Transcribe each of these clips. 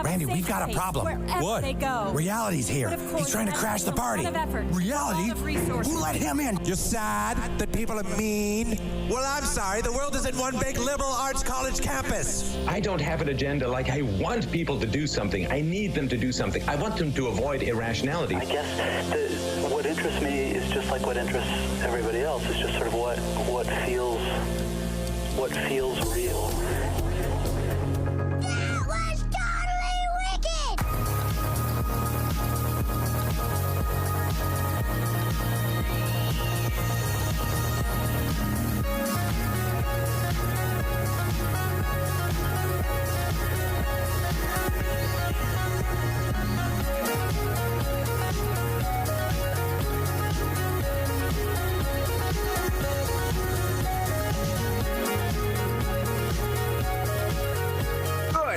Randy, we've got a problem. What? They go. Reality's here. He's trying to crash the party. Reality? Who let him in? You're sad that people are mean? Well, I'm sorry. The world isn't one big liberal arts college campus. I don't have an agenda like I want people to do something. I need them to do something. I want them to avoid irrationality. I guess what interests me is just like what interests everybody else. It's just sort of what feels real. That was totally wicked!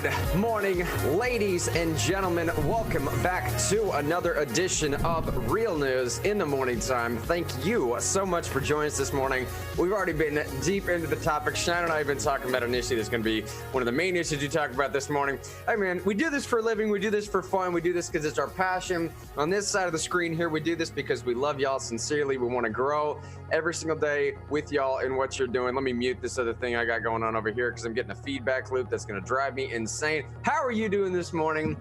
Good morning, ladies and gentlemen. Welcome back to another edition of Real News in the Morning Time. Thank you so much for joining us this morning. We've already been deep into the topic. Shannon and I have been talking about an issue that's going to be one of the main issues you talk about this morning. Hey, man, we do this for a living. We do this for fun. We do this because it's our passion. On this side of the screen here, we do this because we love y'all sincerely. We want to grow every single day with y'all in what you're doing. Let me mute this other thing I got going on over here because I'm getting a feedback loop that's going to drive me insane. How are you doing this morning?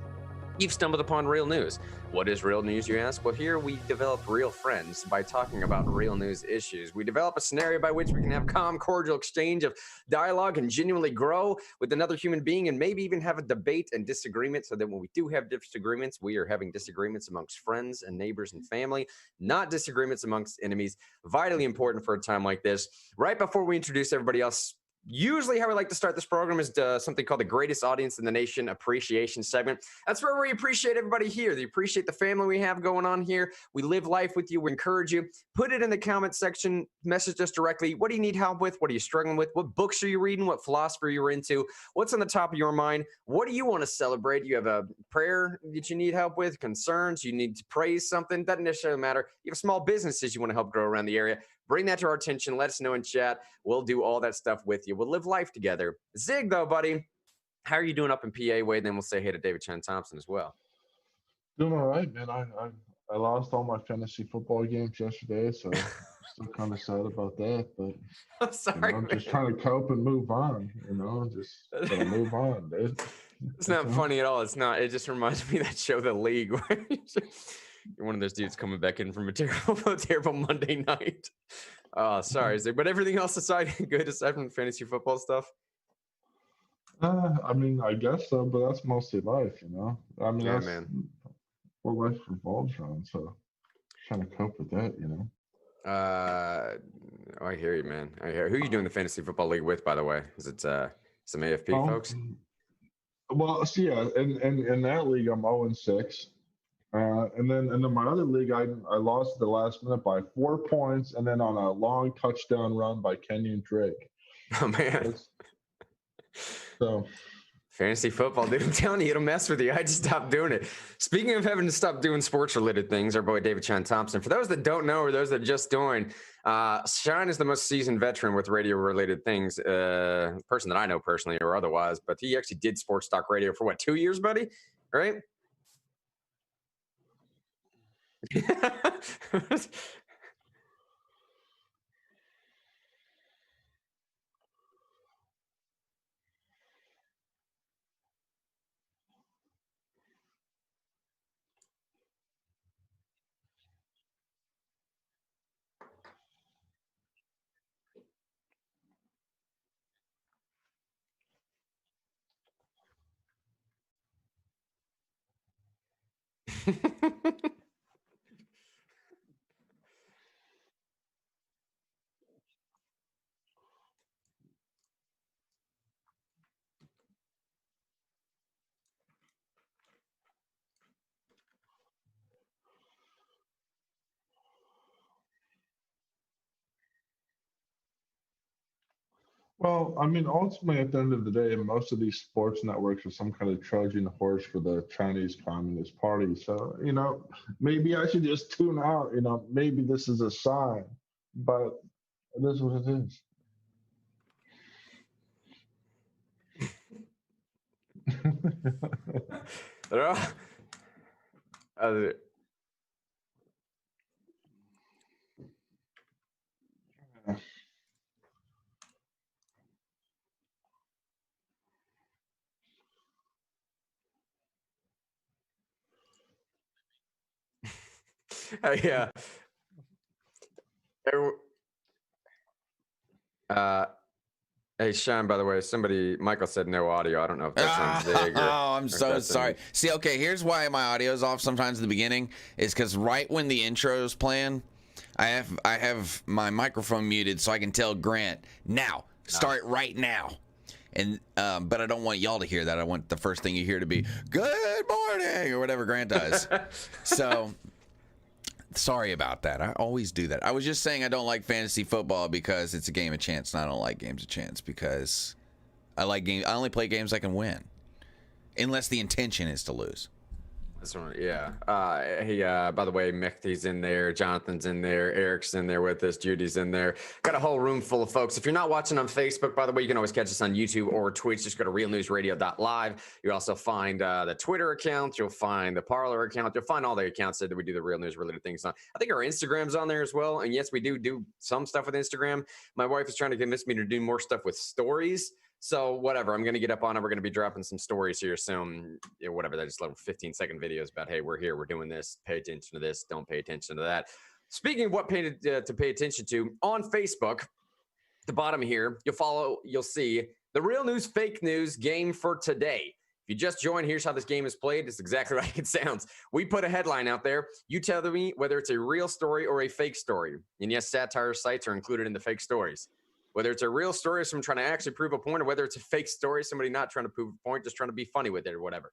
You've stumbled upon real news. What is real news, you ask? Well, here we develop real friends by talking about real news issues. We develop a scenario by which we can have calm, cordial exchange of dialogue and genuinely grow with another human being and maybe even have a debate and disagreement so that when we do have disagreements, we are having disagreements amongst friends and neighbors and family, not disagreements amongst enemies. Vitally important for a time like this. Right before we introduce everybody else, usually how we like to start this program is something called the Greatest Audience in the Nation Appreciation segment. That's where we appreciate everybody here. We appreciate the family we have going on here. We live life with you. We encourage you. Put it in the comment section. Message us directly. What do you need help with? What are you struggling with? What books are you reading? What philosophy you're into? What's on the top of your mind? What do you want to celebrate? You have a prayer that you need help with? Concerns? You need to praise something? Doesn't necessarily matter. You have small businesses you want to help grow around the area. Bring that to our attention. Let us know in chat. We'll do all that stuff with you. We'll live life together. Zig, though, buddy, how are you doing up in PA, Wade? Then we'll say hey to David Chen Thompson as well. Doing all right, man. I lost all my fantasy football games yesterday, so still kind of sad about that. But I'm sorry, I'm just trying to cope and move on. Just gotta move on, dude. It's not funny at all. It's not. It just reminds me of that show, The League, where you're one of those dudes coming back in from a terrible Monday night. Oh, sorry, Zig. But everything else aside, good aside from fantasy football stuff? I guess so, but that's mostly life, Yeah, man. What life revolves around, so trying to cope with that, I hear you, man. I hear. Who are you doing the fantasy football league with, by the way? Is it some AFP folks? Well, so yeah, in that league, I'm 0-6. And then my other league, I lost at the last minute by 4 points, and then on a long touchdown run by Kenyon Drake. Oh man! So fantasy football, dude. I'm telling you, it'll mess with you. I just stopped doing it. Speaking of having to stop doing sports-related things, our boy David Chen Thompson. For those that don't know or those that just joined, Sean is the most seasoned veteran with radio-related things. Person that I know personally or otherwise, but he actually did sports talk radio for 2 years, buddy? Right? Well, ultimately, at the end of the day, most of these sports networks are some kind of Trojan horse for the Chinese Communist Party. So, maybe I should just tune out. Maybe this is a sign, but it is what it is. Yeah. Hey, Sean, by the way, Michael said no audio. I don't know if that's on Zig or... Oh, I'm so sorry. See, okay, here's why my audio is off sometimes at the beginning. Is because right when the intro is playing, I have my microphone muted so I can tell Grant, now, start right now. And but I don't want y'all to hear that. I want the first thing you hear to be, good morning, or whatever Grant does. So... sorry about that. I always do that. I was just saying I don't like fantasy football because it's a game of chance, and I don't like games of chance because I only play games I can win, unless the intention is to lose. That's right, yeah. Hey, by the way, Mechty's in there, Jonathan's in there, Eric's in there with us, Judy's in there. Got a whole room full of folks. If you're not watching on Facebook, by the way, you can always catch us on YouTube or Twitch. Just go to realnewsradio.live. You'll also find the Twitter account. You'll find the Parler account. You'll find all the accounts that we do the Real News related things on. I think our Instagram's on there as well. And yes, we do some stuff with Instagram. My wife is trying to convince me to do more stuff with stories. So whatever, I'm going to get up on it. We're going to be dropping some stories here soon. You know, whatever, just little 15-second videos about, hey, we're here, we're doing this. Pay attention to this. Don't pay attention to that. Speaking of what to pay attention to, on Facebook, the bottom here, you'll see the Real News Fake News game for today. If you just joined, here's how this game is played. It's exactly like it sounds. We put a headline out there. You tell me whether it's a real story or a fake story. And yes, satire sites are included in the fake stories. Whether it's a real story, someone trying to actually prove a point, or whether it's a fake story, somebody not trying to prove a point, just trying to be funny with it or whatever.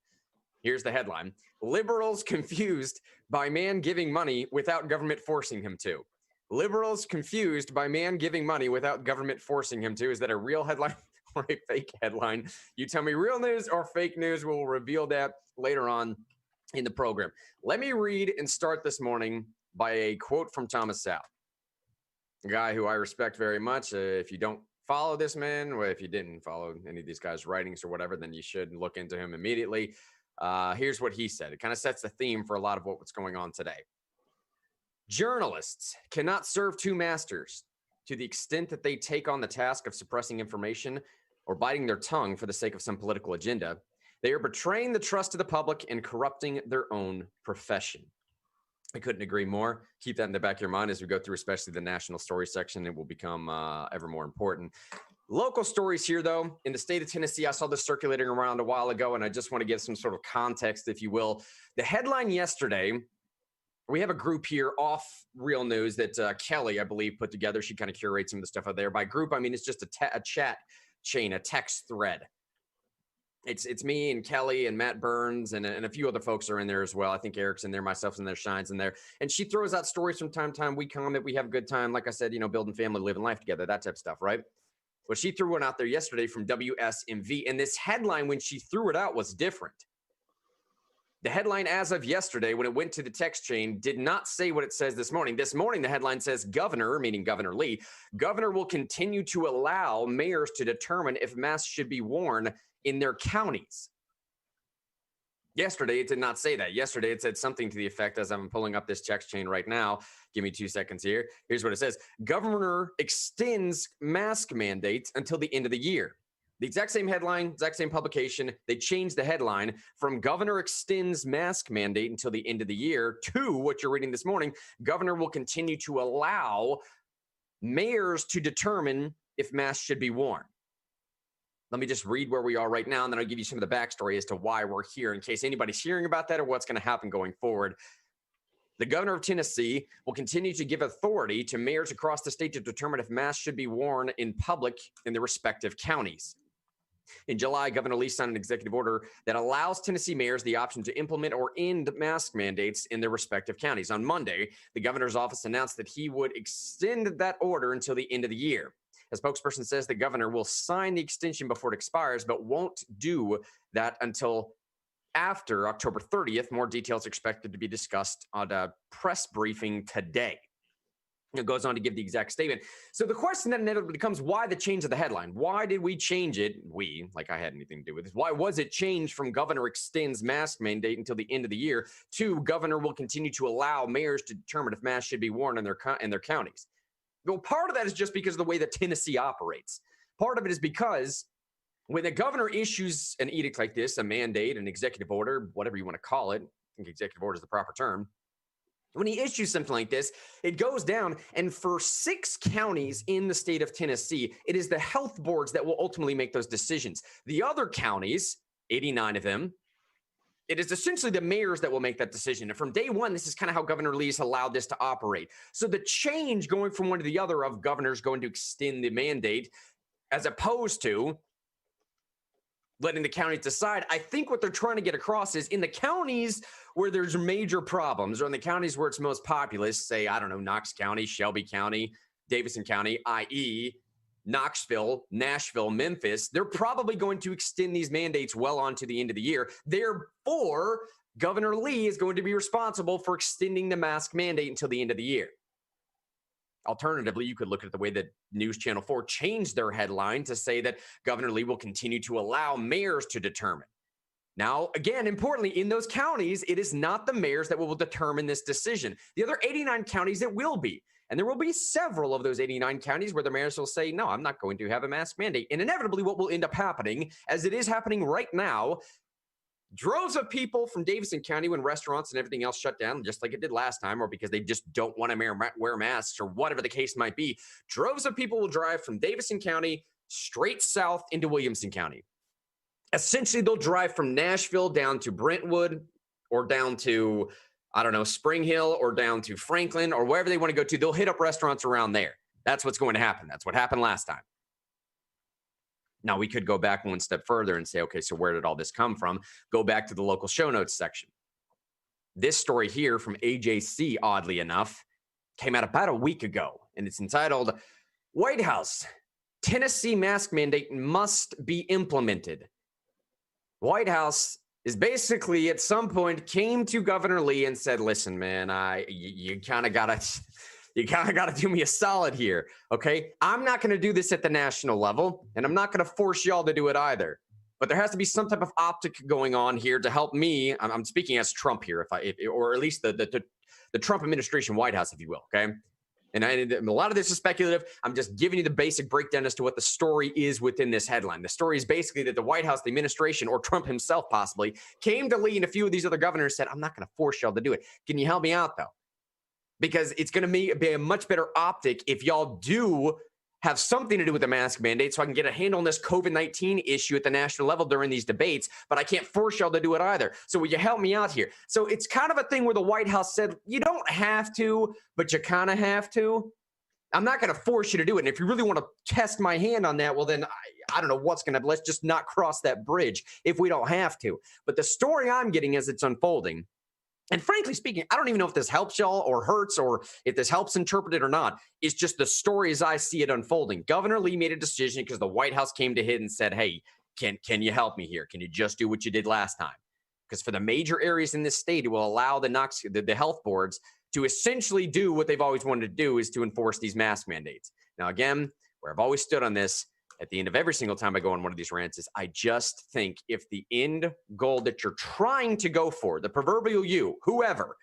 Here's the headline. Liberals confused by man giving money without government forcing him to. Liberals confused by man giving money without government forcing him to. Is that a real headline or a fake headline? You tell me real news or fake news. We'll reveal that later on in the program. Let me read and start this morning by a quote from Thomas Sowell. A guy who I respect very much. If you don't follow this man, or if you didn't follow any of these guys' writings or whatever, then you should look into him immediately. Here's what he said. It kind of sets the theme for a lot of what's going on today. Journalists cannot serve two masters to the extent that they take on the task of suppressing information or biting their tongue for the sake of some political agenda. They are betraying the trust of the public and corrupting their own profession. I couldn't agree more. Keep that in the back of your mind as we go through, especially the national story section. It will become ever more important. Local stories here, though, in the state of Tennessee. I saw this circulating around a while ago, and I just want to give some sort of context, if you will. The headline yesterday, we have a group here off Real News that Kelly, I believe, put together. She kind of curates some of the stuff out there. By group, I mean it's just a chat chain, a text thread. It's me and Kelly and Matt Burns and a few other folks are in there as well. I think Eric's in there, myself's in there, Shine's in there. And she throws out stories from time to time. We comment, we have a good time. Like I said, building family, living life together, that type of stuff, right? Well, she threw one out there yesterday from WSMV. And this headline, when she threw it out, was different. The headline as of yesterday, when it went to the text chain, did not say what it says this morning. This morning, the headline says, Governor, meaning Governor Lee, Governor will continue to allow mayors to determine if masks should be worn in their counties. Yesterday, it did not say that. Yesterday, it said something to the effect, as I'm pulling up this text chain right now. Give me 2 seconds here. Here's what it says. Governor extends mask mandates until the end of the year. The exact same headline, exact same publication. They changed the headline from Governor extends mask mandate until the end of the year to what you're reading this morning. Governor will continue to allow mayors to determine if masks should be worn. Let me just read where we are right now, and then I'll give you some of the backstory as to why we're here in case anybody's hearing about that or what's going to happen going forward. The governor of Tennessee will continue to give authority to mayors across the state to determine if masks should be worn in public in their respective counties. In July, Governor Lee signed an executive order that allows Tennessee mayors the option to implement or end mask mandates in their respective counties. On Monday, the governor's office announced that he would extend that order until the end of the year. A spokesperson says the governor will sign the extension before it expires, but won't do that until after October 30th. More details are expected to be discussed on a press briefing today. It goes on to give the exact statement. So the question then inevitably becomes, why the change of the headline? Why did we change it? We, like I had anything to do with this. Why was it changed from governor extends mask mandate until the end of the year to governor will continue to allow mayors to determine if masks should be worn in their counties? Well, part of that is just because of the way that Tennessee operates. Part of it is because when the governor issues an edict like this, a mandate, an executive order, whatever you want to call it, I think executive order is the proper term. When he issues something like this, it goes down, and for 6 counties in the state of Tennessee, it is the health boards that will ultimately make those decisions. The other counties, 89 of them, it is essentially the mayors that will make that decision. And from day one, this is kind of how Governor Lee's allowed this to operate. So the change going from one to the other of governors going to extend the mandate, as opposed to letting the counties decide, I think what they're trying to get across is in the counties where there's major problems, or in the counties where it's most populous, say, I don't know, Knox County, Shelby County, Davidson County, i.e., Knoxville, Nashville, Memphis, they're probably going to extend these mandates well on to the end of the year. Therefore, Governor Lee is going to be responsible for extending the mask mandate until the end of the year. Alternatively, you could look at the way that News Channel 4 changed their headline to say that Governor Lee will continue to allow mayors to determine. Now, again, importantly, in those counties, it is not the mayors that will determine this decision. The other 89 counties, it will be. And there will be several of those 89 counties where the mayors will say, no, I'm not going to have a mask mandate. And inevitably, what will end up happening, as it is happening right now, droves of people from Davidson County, when restaurants and everything else shut down, just like it did last time, or because they just don't want to wear masks or whatever the case might be, droves of people will drive from Davidson County straight south into Williamson County. Essentially, they'll drive from Nashville down to Brentwood or down to, I don't know, Spring Hill or down to Franklin or wherever they want to go to. They'll hit up restaurants around there. That's what's going to happen. That's what happened last time. Now, we could go back one step further and say, okay, so where did all this come from? Go back to the local show notes section. This story here from AJC, oddly enough, came out about a week ago, and it's entitled, White House, Tennessee mask mandate must be implemented. White House is basically at some point came to Governor Lee and said, listen, man, you kind of got to do me a solid here, okay? I'm not going to do this at the national level, and I'm not going to force y'all to do it either. But there has to be some type of optic going on here to help me. I'm speaking as Trump here, or at least the Trump administration White House, if you will, okay? And a lot of this is speculative. I'm just giving you the basic breakdown as to what the story is within this headline. The story is basically that the White House, the administration, or Trump himself possibly, came to Lee and a few of these other governors and said, I'm not going to force y'all to do it. Can you help me out, though? Because it's going to be a much better optic if y'all do have something to do with the mask mandate so I can get a handle on this COVID-19 issue at the national level during these debates, but I can't force y'all to do it either. So will you help me out here? So it's kind of a thing where the White House said, you don't have to, but you kind of have to. I'm not going to force you to do it. And if you really want to test my hand on that, well, then I don't know what's going to, let's just not cross that bridge if we don't have to. But the story I'm getting as it's unfolding, and frankly speaking, I don't even know if this helps y'all or hurts or if this helps interpret it or not. It's just the story as I see it unfolding. Governor Lee made a decision because the White House came to him and said, hey, can you help me here? Can you just do what you did last time? Because for the major areas in this state, it will allow the health boards to essentially do what they've always wanted to do, is to enforce these mask mandates. Now, again, where I've always stood on this, at the end of every single time I go on one of these rants, is I just think if the end goal that you're trying to go for, the proverbial you, whoever,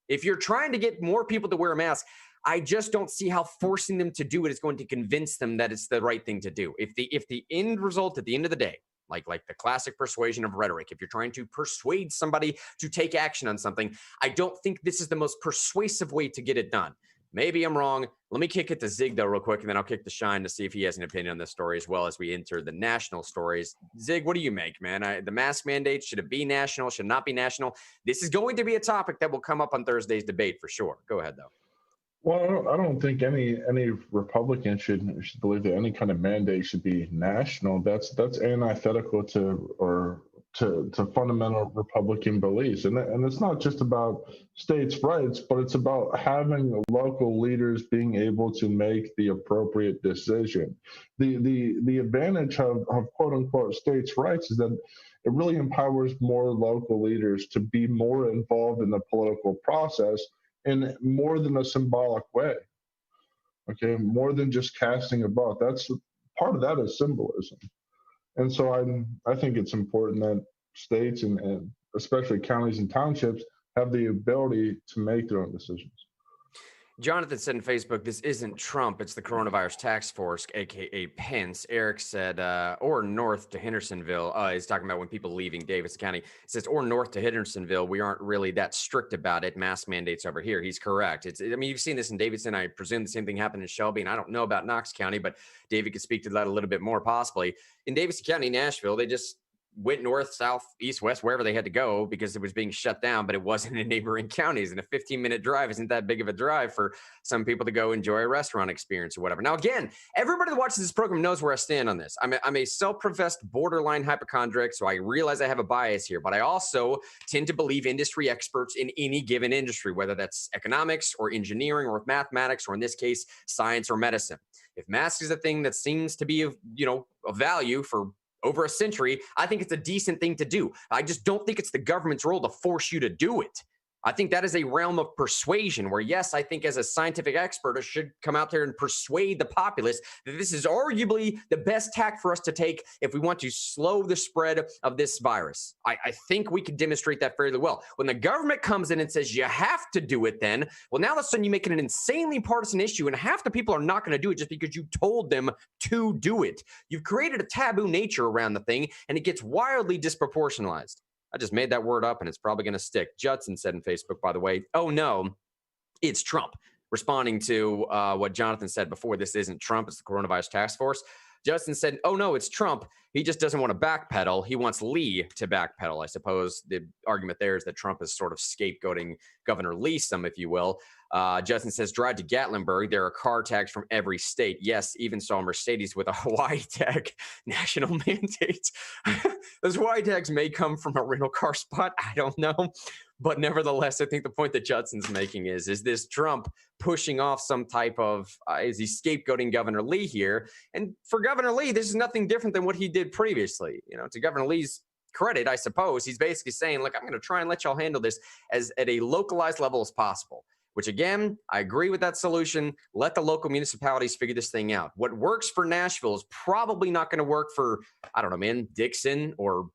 if you're trying to get more people to wear a mask, I just don't see how forcing them to do it is going to convince them that it's the right thing to do. If the end result at the end of the day, like the classic persuasion of rhetoric, if you're trying to persuade somebody to take action on something, I don't think this is the most persuasive way to get it done. Maybe I'm wrong. Let me kick it to Zig, though, real quick, and then I'll kick to Shine to see if he has an opinion on this story as well as we enter the national stories. Zig, what do you make, man? The mask mandate, should it be national? Should it not be national? This is going to be a topic that will come up on Thursday's debate for sure. Go ahead, though. Well, I don't think any Republican should believe that any kind of mandate should be national. That's antithetical to fundamental Republican beliefs, and it's not just about states' rights, but it's about having local leaders being able to make the appropriate decision. The advantage of quote unquote states' rights is that it really empowers more local leaders to be more involved in the political process in more than a symbolic way. Okay, more than just casting a vote. That's part of that is symbolism. And so I think it's important that states and especially counties and townships have the ability to make their own decisions. Jonathan said in Facebook, this isn't Trump, it's the coronavirus task force, aka Pence. Eric said, or north to Hendersonville. He's talking about when people leaving Davidson County. It says, or north to Hendersonville. We aren't really that strict about it. Mask mandates over here. He's correct. I mean, you've seen this in Davidson. I presume the same thing happened in Shelby, and I don't know about Knox County, but David could speak to that a little bit more possibly. In Davidson County, Nashville, they just went north, south, east, west, wherever they had to go because it was being shut down, but it wasn't in neighboring counties. And a 15-minute drive isn't that big of a drive for some people to go enjoy a restaurant experience or whatever. Now, again, everybody that watches this program knows where I stand on this. I'm a self-professed borderline hypochondriac, so I realize I have a bias here, but I also tend to believe industry experts in any given industry, whether that's economics or engineering or mathematics, or in this case, science or medicine. If masks is a thing that seems to be of value for over a century, I think it's a decent thing to do. I just don't think it's the government's role to force you to do it. I think that is a realm of persuasion where, yes, I think as a scientific expert, I should come out there and persuade the populace that this is arguably the best tack for us to take if we want to slow the spread of this virus. I think we can demonstrate that fairly well. When the government comes in and says you have to do it then, well, now all of a sudden you make it an insanely partisan issue, and half the people are not going to do it just because you told them to do it. You've created a taboo nature around the thing, and it gets wildly disproportionalized. I just made that word up, and it's probably going to stick. Judson said in Facebook, by the way, oh, no, it's Trump. Responding to what Jonathan said before, this isn't Trump, it's the coronavirus task force. Justin said, oh, no, it's Trump. He just doesn't want to backpedal. He wants Lee to backpedal. I suppose the argument there is that Trump is sort of scapegoating Governor Lee some, if you will. Justin says, drive to Gatlinburg. There are car tags from every state. Yes, even saw a Mercedes with a Hawaii tag. National mandates. Those Hawaii tags may come from a rental car spot. I don't know. But nevertheless, I think the point that Judson's making is this Trump pushing off some type of, is he scapegoating Governor Lee here? And for Governor Lee, this is nothing different than what he did previously. To Governor Lee's credit, I suppose, he's basically saying, look, I'm going to try and let y'all handle this as at a localized level as possible. Which, again, I agree with that solution. Let the local municipalities figure this thing out. What works for Nashville is probably not going to work for, I don't know, man, Dixon or,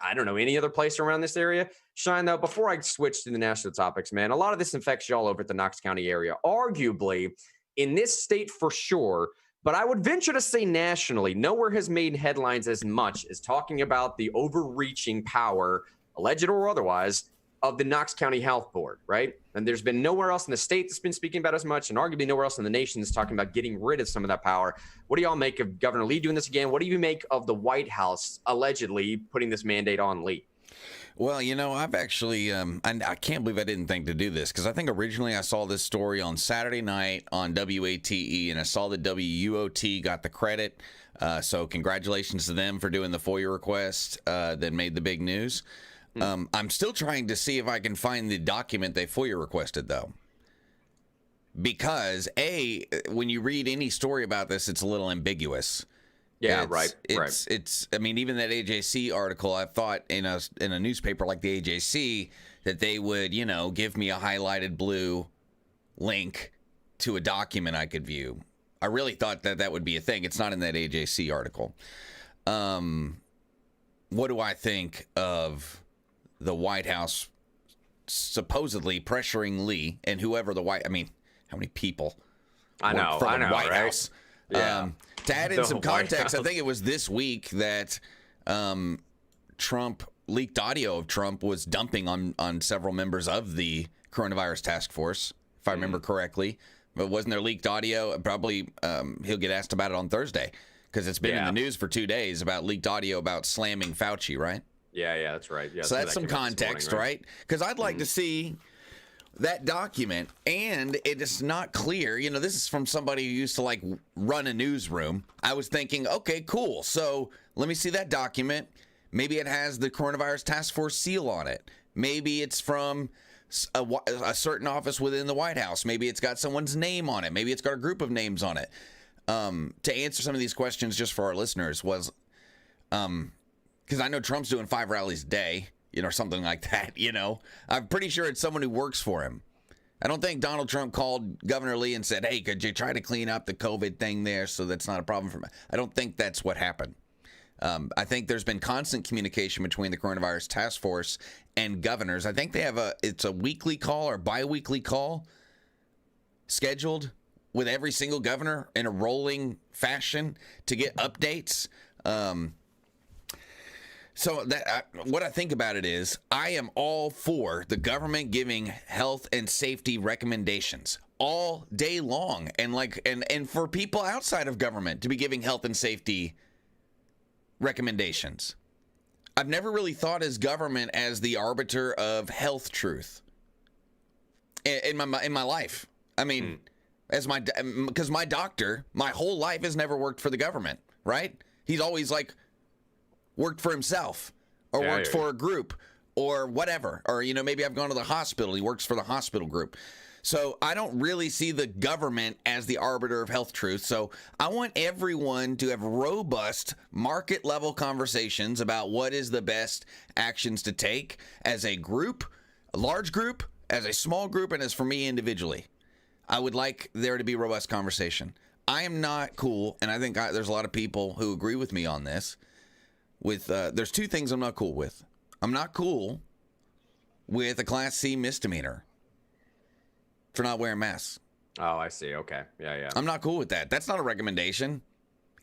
I don't know, any other place around this area. Shine, though, before I switch to the national topics, man, a lot of this infects y'all over at the Knox County area. Arguably, in this state for sure, but I would venture to say nationally, nowhere has made headlines as much as talking about the overreaching power, alleged or otherwise, of the Knox County Health Board, right? And there's been nowhere else in the state that's been speaking about as much, and arguably nowhere else in the nation that's talking about getting rid of some of that power. What do y'all make of Governor Lee doing this again? What do you make of the White House allegedly putting this mandate on Lee? Well, I've actually, I can't believe I didn't think to do this, because I think originally I saw this story on Saturday night on WATE, and I saw that WUOT got the credit. So congratulations to them for doing the FOIA request that made the big news. I'm still trying to see if I can find the document they FOIA requested, though. Because, when you read any story about this, it's a little ambiguous. Yeah, right. Right. It's. I mean, even that AJC article, I thought in a newspaper like the AJC that they would, give me a highlighted blue link to a document I could view. I really thought that would be a thing. It's not in that AJC article. What do I think of the White House supposedly pressuring Lee and whoever how many people? I know, White right? House. Yeah. To add in some context, I think it was this week that Trump leaked audio of Trump was dumping on several members of the coronavirus task force, if I remember correctly. But wasn't there leaked audio? Probably he'll get asked about it on Thursday, because it's been in the news for 2 days about leaked audio about slamming Fauci, right? Yeah, that's right. Yeah, so that's some context, right? Because I'd like to see that document, and it is not clear. This is from somebody who used to run a newsroom. I was thinking, okay, cool. So let me see that document. Maybe it has the coronavirus task force seal on it. Maybe it's from a certain office within the White House. Maybe it's got someone's name on it. Maybe it's got a group of names on it. To answer some of these questions, just for our listeners, was because I know Trump's doing 5 rallies a day, or something like that. I'm pretty sure it's someone who works for him. I don't think Donald Trump called Governor Lee and said, hey, could you try to clean up the COVID thing there so that's not a problem for me? I don't think that's what happened. I think there's been constant communication between the coronavirus task force and governors. I think they have it's a weekly call or bi-weekly call scheduled with every single governor in a rolling fashion to get updates. So that what I think about it is I am all for the government giving health and safety recommendations all day long, and for people outside of government to be giving health and safety recommendations. I've never really thought as government as the arbiter of health truth in my life. I mean, because my doctor, my whole life has never worked for the government, right? He's always like worked for himself or worked for a group or whatever. Or, maybe I've gone to the hospital. He works for the hospital group. So I don't really see the government as the arbiter of health truth. So I want everyone to have robust market level conversations about what is the best actions to take as a group, a large group, as a small group, and as for me individually. I would like there to be robust conversation. I am not cool, and I think there's a lot of people who agree with me on this. There's two things I'm not cool with. I'm not cool with a Class C misdemeanor for not wearing masks. Oh, I see. Okay. Yeah. I'm not cool with that. That's not a recommendation.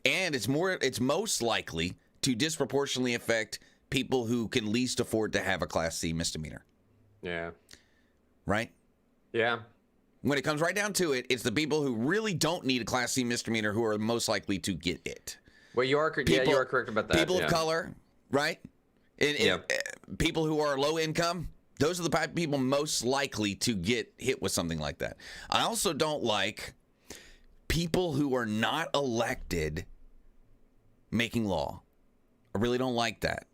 And it's most likely to disproportionately affect people who can least afford to have a Class C misdemeanor. Yeah. Right? Yeah. When it comes right down to it, it's the people who really don't need a Class C misdemeanor who are most likely to get it. Well, you are correct about that. People of color, right? People who are low income, those are the people most likely to get hit with something like that. I also don't like people who are not elected making law. I really don't like that.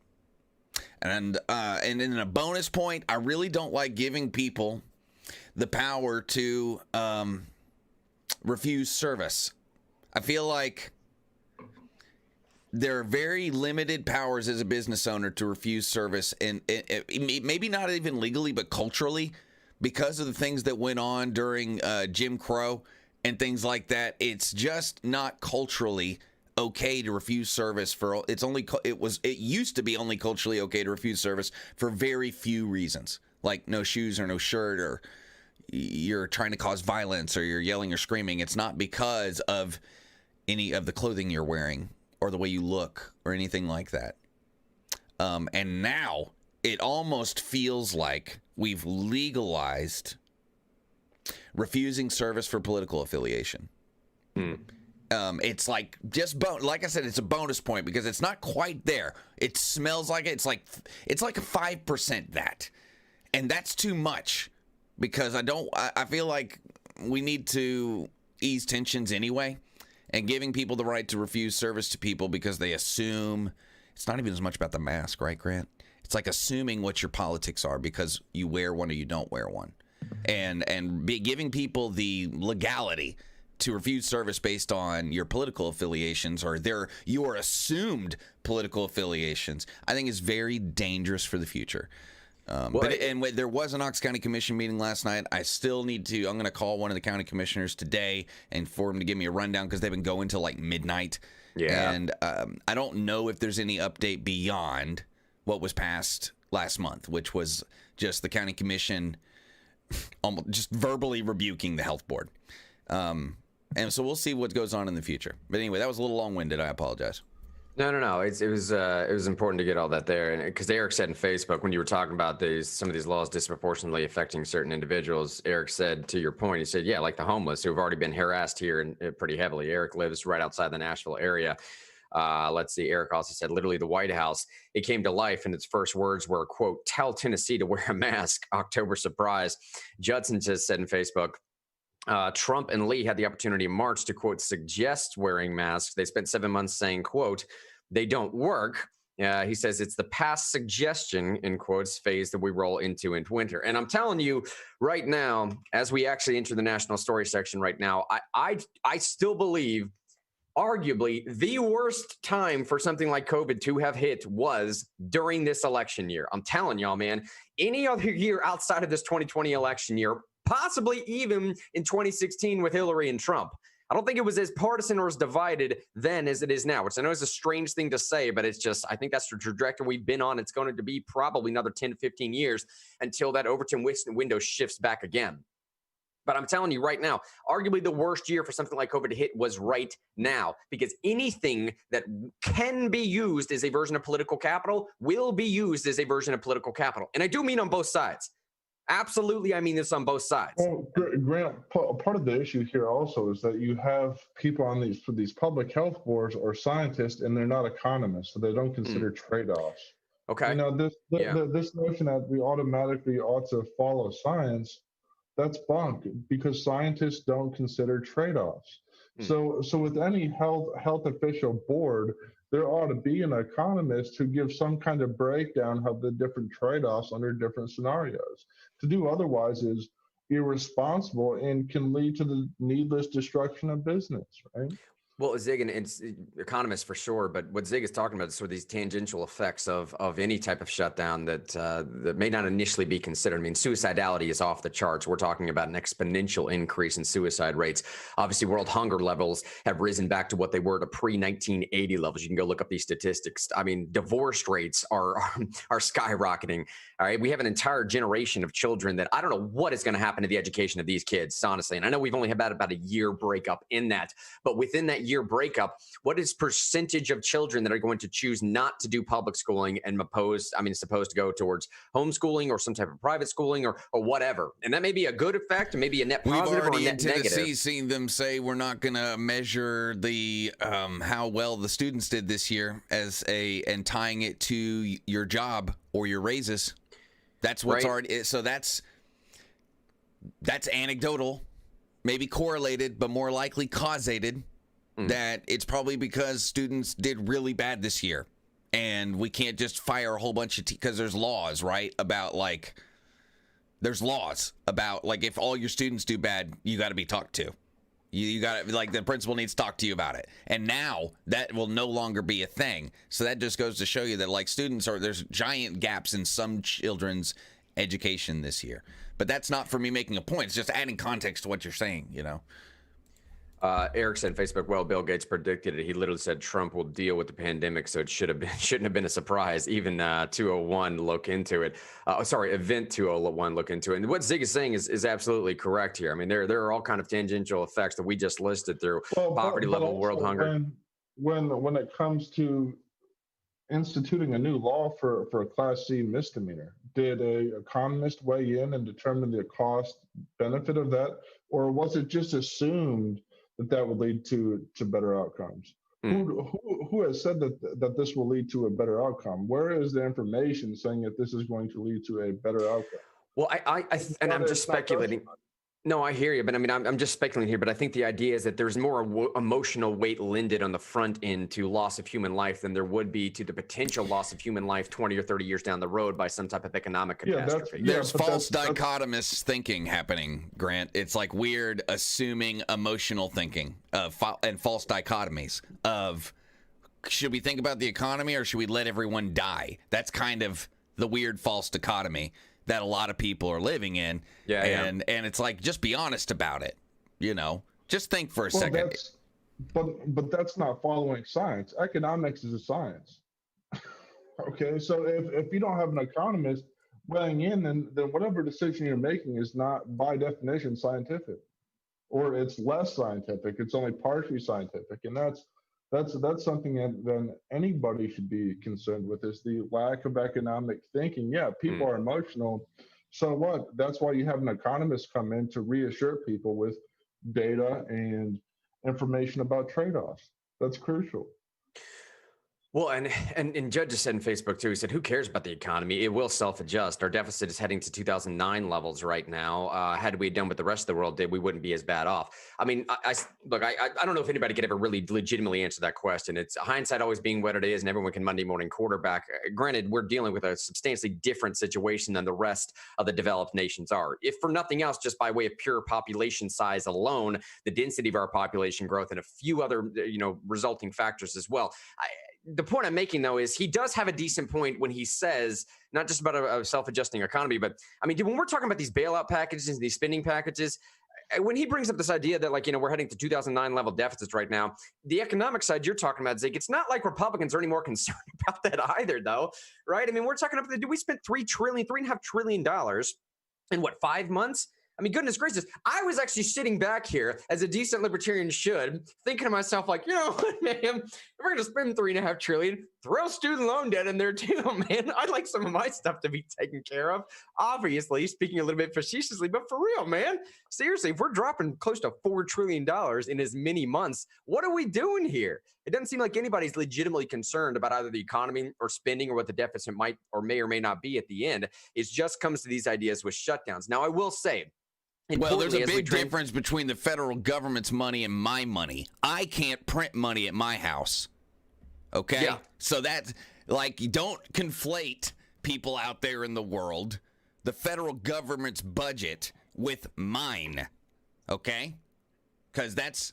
And in a bonus point, I really don't like giving people the power to refuse service. I feel like there are very limited powers as a business owner to refuse service, and maybe not even legally, but culturally, because of the things that went on during Jim Crow and things like that. It's just not culturally okay to refuse service it used to be only culturally okay to refuse service for very few reasons, like no shoes or no shirt, or you're trying to cause violence, or you're yelling or screaming. It's not because of any of the clothing you're wearing or the way you look or anything like that. And now it almost feels like we've legalized refusing service for political affiliation. It's like like I said, it's a bonus point because it's not quite there. It smells like it. It's like a 5% that, and that's too much because I feel like we need to ease tensions anyway. And giving people the right to refuse service to people because they assume it's not even as much about the mask, right, Grant? It's like assuming what your politics are because you wear one or you don't wear one, and giving people the legality to refuse service based on your political affiliations or your assumed political affiliations, I think is very dangerous for the future. There was an Knox County Commission meeting last night. I'm going to call one of the county commissioners today and for him to give me a rundown because they've been going till like midnight. Yeah. And I don't know if there's any update beyond what was passed last month, which was just the county commission almost just verbally rebuking the health board. And so we'll see what goes on in the future. But anyway, that was a little long-winded. I apologize. No. It was important to get all that there, and because Eric said in Facebook when you were talking about some of these laws disproportionately affecting certain individuals, Eric said to your point, he said, yeah, like the homeless who have already been harassed here and pretty heavily. Eric lives right outside the Nashville area. Let's see. Eric also said, literally, the White House, it came to life, and its first words were, quote, "Tell Tennessee to wear a mask." October surprise. Judson just said in Facebook, Trump and Lee had the opportunity in March to, quote, suggest wearing masks. They spent 7 months saying, quote, they don't work. He says it's the past suggestion, in quotes, phase that we roll into in winter. And I'm telling you right now, as we actually enter the national story section right now, I still believe arguably the worst time for something like COVID to have hit was during this election year. I'm telling y'all, man, any other year outside of this 2020 election year, possibly even in 2016 with Hillary and Trump. I don't think it was as partisan or as divided then as it is now, which I know is a strange thing to say, but it's just, I think that's the trajectory we've been on. It's going to be probably another 10 to 15 years until that Overton window shifts back again. But I'm telling you right now, arguably the worst year for something like COVID to hit was right now, because anything that can be used as a version of political capital will be used as a version of political capital. And I do mean on both sides. Absolutely, I mean this on both sides. Well, Grant, part of the issue here also is that you have people on these public health boards or scientists, and they're not economists, so they don't consider trade-offs. Okay. You know, this notion that we automatically ought to follow science, that's bunk, because scientists don't consider trade-offs. So with any health official board, there ought to be an economist who gives some kind of breakdown of the different trade-offs under different scenarios. To do otherwise is irresponsible and can lead to the needless destruction of business, right? Well, Zig, and it's economists for sure, but what Zig is talking about is sort of these tangential effects of any type of shutdown that may not initially be considered. I mean, suicidality is off the charts. We're talking about an exponential increase in suicide rates. Obviously, world hunger levels have risen back to what they were to pre-1980 levels. You can go look up these statistics. I mean, divorce rates are skyrocketing. All right, we have an entire generation of children that I don't know what is going to happen to the education of these kids, honestly. And I know we've only had about a year breakup in that, but within that year breakup, what is percentage of children that are going to choose not to do public schooling and supposed to go towards homeschooling or some type of private schooling or whatever? And that may be a good effect, maybe a net positive or a net negative. We've already seen them say we're not going to measure the how well the students did this year and tying it to your job or your raises. That's what's already. So that's anecdotal, maybe correlated, but more likely causated. That it's probably because students did really bad this year, and we can't just fire a whole bunch of because there's laws, right? There's laws about if all your students do bad, you got to be talked to. You got to the principal needs to talk to you about it, and now that will no longer be a thing. So that just goes to show you that there's giant gaps in some children's education this year. But that's not for me making a point. It's just adding context to what you're saying, you know. Eric said Facebook, well, Bill Gates predicted it. He literally said Trump will deal with the pandemic, so it shouldn't have been a surprise. Even 201 look into it. Event 201 look into it. And what Zig is saying is absolutely correct here. I mean, there are all kind of tangential effects that we just listed through poverty level, world hunger. When it comes to instituting a new law for a Class C misdemeanor, did a economist weigh in and determine the cost benefit of that, or was it just assumed that would lead to better outcomes? Who has said that this will lead to a better outcome? Where is the information saying that this is going to lead to a better outcome? Well, I'm just speculating. No, I hear you, but I mean, I'm just speculating here, but I think the idea is that there's more emotional weight lended on the front end to loss of human life than there would be to the potential loss of human life 20 or 30 years down the road by some type of economic catastrophe. There's false dichotomous thinking happening, Grant. It's like weird assuming emotional thinking and false dichotomies of should we think about the economy or should we let everyone die? That's kind of the weird false dichotomy that a lot of people are living in. And it's like, just be honest about it, you know, just think for a second. But that's not following science. Economics is a science. Okay. So if you don't have an economist weighing in, then whatever decision you're making is not by definition scientific, or it's less scientific. It's only partially scientific. And that's something that anybody should be concerned with, is the lack of economic thinking. Yeah, people are emotional. So what? That's why you have an economist come in to reassure people with data and information about trade-offs. That's crucial. Well, and Judd just said in Facebook too, he said, who cares about the economy? It will self-adjust. Our deficit is heading to 2009 levels right now. Had we done what the rest of the world did, we wouldn't be as bad off. I mean, I don't know if anybody could ever really legitimately answer that question. It's hindsight always being what it is, and everyone can Monday morning quarterback. Granted, we're dealing with a substantially different situation than the rest of the developed nations are. If for nothing else, just by way of pure population size alone, the density of our population growth and a few other, resulting factors as well. the point I'm making, though, is he does have a decent point when he says, not just about a self-adjusting economy, but I mean, when we're talking about these bailout packages and these spending packages, when he brings up this idea that, like, we're heading to 2009 level deficits right now, the economic side you're talking about, Zeke, it's not like Republicans are any more concerned about that either, though, right? I mean, we're talking about, we spent $3.5 trillion in what, 5 months? I mean, goodness gracious, I was actually sitting back here, as a decent libertarian should, thinking to myself, like, you know what, man, if we're going to spend $3.5 trillion, throw student loan debt in there too, man. I'd like some of my stuff to be taken care of. Obviously, speaking a little bit facetiously, but for real, man, seriously, if we're dropping close to $4 trillion in as many months, what are we doing here? It doesn't seem like anybody's legitimately concerned about either the economy or spending or what the deficit might or may not be at the end. It just comes to these ideas with shutdowns. Now, I will say, well, there's a big difference between the federal government's money and my money. I can't print money at my house. Okay? Yeah. So that's, like, don't conflate, people out there in the world, the federal government's budget with mine. Okay? Because that's,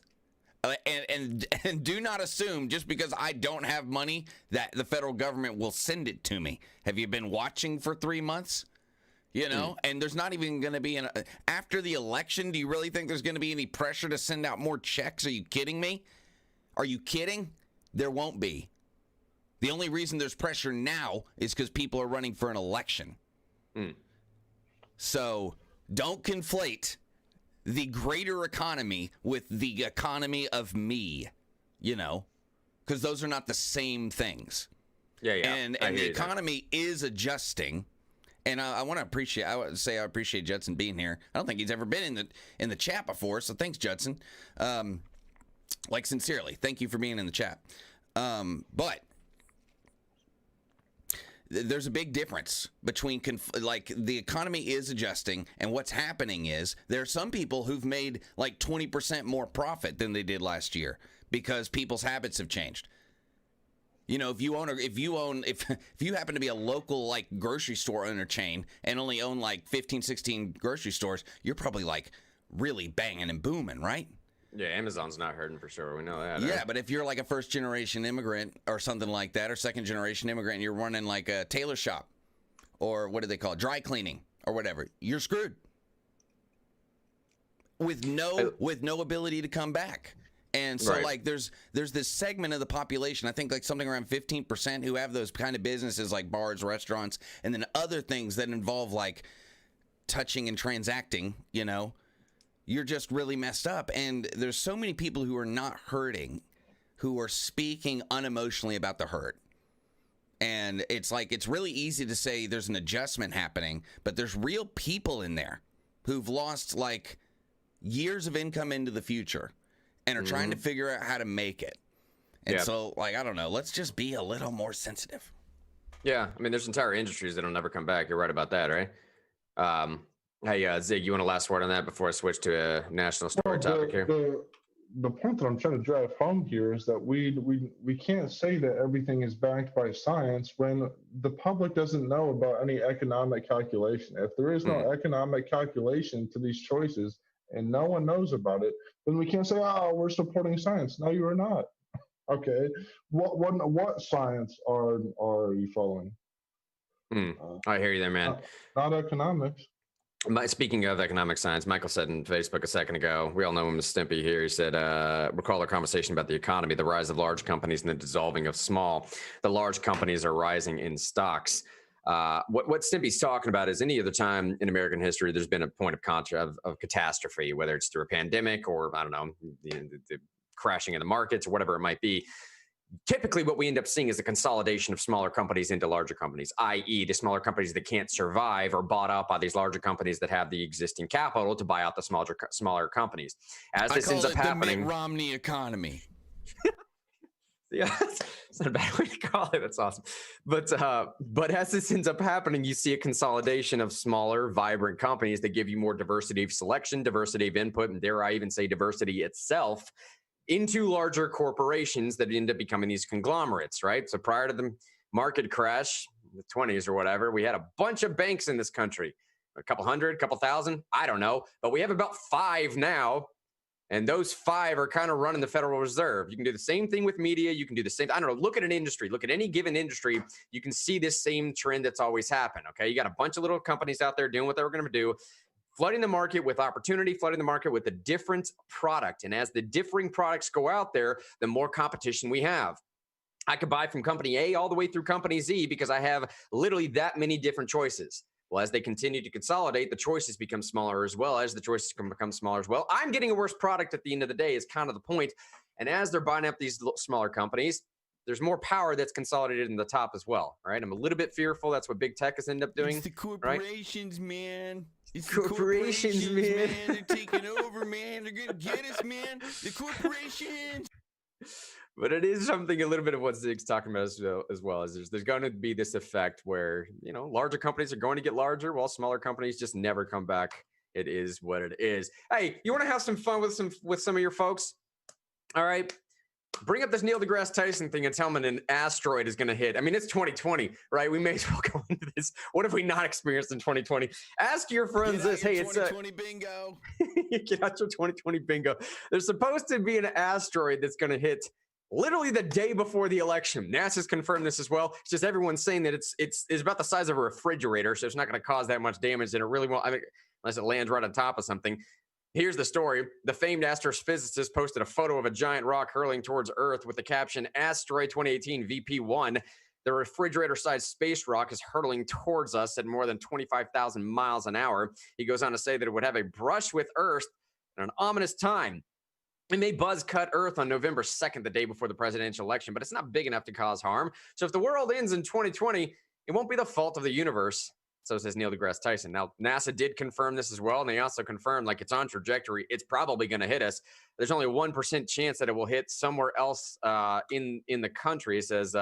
and do not assume just because I don't have money that the federal government will send it to me. Have you been watching for 3 months? And there's not even going to be after the election. Do you really think there's going to be any pressure to send out more checks? Are you kidding me? Are you kidding? There won't be. The only reason there's pressure now is because people are running for an election. So don't conflate the greater economy with the economy of me, because those are not the same things. Yeah. And the economy is adjusting. And I want to appreciate. I would say I appreciate Judson being here. I don't think he's ever been in the chat before, so thanks, Judson. Like, sincerely, thank you for being in the chat. But there's a big difference between the economy is adjusting, and what's happening is there are some people who've made like 20% more profit than they did last year because people's habits have changed. If you happen to be a local, like, grocery store owner chain and only own like 15, 16 grocery stores, you're probably like really banging and booming, right? Yeah, Amazon's not hurting for sure. We know that. Yeah, but if you're like a first generation immigrant or something like that, or second generation immigrant, and you're running like a tailor shop or what do they call it, dry cleaning or whatever, you're screwed with no ability to come back. And so, like, there's this segment of the population, I think like something around 15%, who have those kind of businesses like bars, restaurants, and then other things that involve like touching and transacting, you're just really messed up. And there's so many people who are not hurting, who are speaking unemotionally about the hurt. And it's like, it's really easy to say there's an adjustment happening, but there's real people in there who've lost like years of income into the future and are trying to figure out how to make it. And so, like, I don't know, let's just be a little more sensitive. Yeah, I mean, there's entire industries that'll never come back. You're right about that, right? Hey, Zig, you want a last word on that before I switch to a national story topic here? The point that I'm trying to drive home here is that we can't say that everything is backed by science when the public doesn't know about any economic calculation. If there is no economic calculation to these choices and no one knows about it, then we can't say, oh, we're supporting science. No, you are not. Okay. What science are you following? I hear you there, man. Not economics. Speaking of economic science, Michael said in Facebook a second ago, we all know him as Stimpy here. He said, recall our conversation about the economy, the rise of large companies and the dissolving of small. The large companies are rising in stocks. What Stimpy's talking about is any other time in American history, there's been a point of catastrophe, whether it's through a pandemic or, I don't know, the crashing in the markets or whatever it might be. Typically, what we end up seeing is a consolidation of smaller companies into larger companies, i.e. the smaller companies that can't survive are bought up by these larger companies that have the existing capital to buy out the smaller companies. As this ends up happening, the Mitt Romney economy. Yeah, it's not a bad way to call it. That's awesome. But as this ends up happening, you see a consolidation of smaller, vibrant companies that give you more diversity of selection, diversity of input, and dare I even say diversity itself, into larger corporations that end up becoming these conglomerates, right? So prior to the market crash, the 20s or whatever, we had a bunch of banks in this country, a couple hundred, couple thousand, I don't know, but we have about 5 now. And those 5 are kind of running the Federal Reserve. You can do the same thing with media. You can do the same. I don't know. Look at an industry. Look at any given industry. You can see this same trend that's always happened. Okay. You got a bunch of little companies out there doing what they were going to do, flooding the market with opportunity, flooding the market with a different product. And as the differing products go out there, the more competition we have. I could buy from company A all the way through company Z because I have literally that many different choices. Well, as they continue to consolidate, the choices become smaller as well. As the choices can become smaller as well, I'm getting a worse product at the end of the day is kind of the point. And as they're buying up these smaller companies, there's more power that's consolidated in the top as well, right? I'm a little bit fearful. That's what big tech has ended up doing. It's the corporations, right? Man. It's the corporations, man. They're taking over, man. They're going to get us, man. The corporations. But it is something a little bit of what Zig's talking about as well. As there's going to be this effect where, you know, larger companies are going to get larger while smaller companies just never come back. It is what it is. Hey, you want to have some fun with some of your folks? All right. Bring up this Neil deGrasse Tyson thing and tell them an asteroid is going to hit. I mean, it's 2020, right? We may as well go into this. What have we not experienced in 2020? Ask your friends this. Hey, it's 2020 bingo. Get out your 2020 bingo. There's supposed to be an asteroid that's going to hit literally the day before the election. NASA's confirmed this as well. It's just everyone's saying that it's about the size of a refrigerator, so it's not going to cause that much damage, and it really won't, I mean, unless it lands right on top of something. Here's the story. The famed astrophysicist posted a photo of a giant rock hurling towards Earth with the caption, Asteroid 2018 VP1. The refrigerator-sized space rock is hurtling towards us at more than 25,000 miles an hour. He goes on to say that it would have a brush with Earth at an ominous time. It may buzz cut Earth on November 2nd, the day before the presidential election, but it's not big enough to cause harm. So if the world ends in 2020, it won't be the fault of the universe. So says Neil deGrasse Tyson. Now, NASA did confirm this as well, and they also confirmed, like, it's on trajectory. It's probably going to hit us. There's only a 1% chance that it will hit somewhere else in the country. It says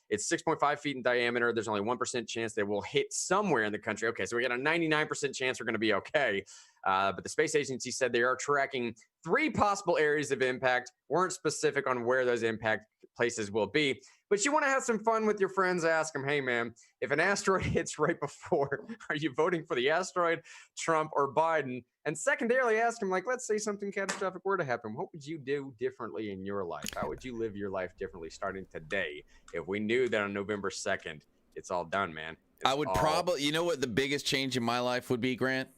it's 6.5 feet in diameter. There's only 1% chance that it will hit somewhere in the country. Okay, so we got a 99% chance we're going to be okay. But the space agency said they are tracking 3 possible areas of impact, weren't specific on where those impact places will be. But you want to have some fun with your friends, ask them, hey, man, if an asteroid hits right before, are you voting for the asteroid, Trump, or Biden? And secondarily, ask them, like, let's say something catastrophic were to happen. What would you do differently in your life? How would you live your life differently starting today if we knew that on November 2nd, it's all done, man? I would probably, you know what the biggest change in my life would be, Grant?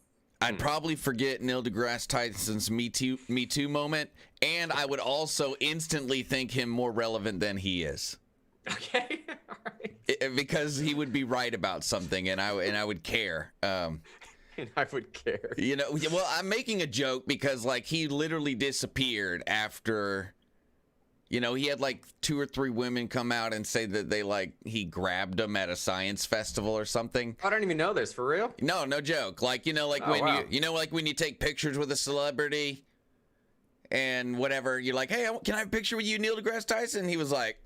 I'd probably forget Neil deGrasse Tyson's Me Too moment, and I would also instantly think him more relevant than he is. Okay, all right. Because he would be right about something, and I would care. And I would care. You know, well, I'm making a joke because, like, he literally disappeared after, you know, he had like 2 or 3 women come out and say that he grabbed them at a science festival or something. I don't even know this, for real? No joke. Like, you know, like when you take pictures with a celebrity and whatever, you're like, hey, can I have a picture with you, Neil deGrasse Tyson? He was like,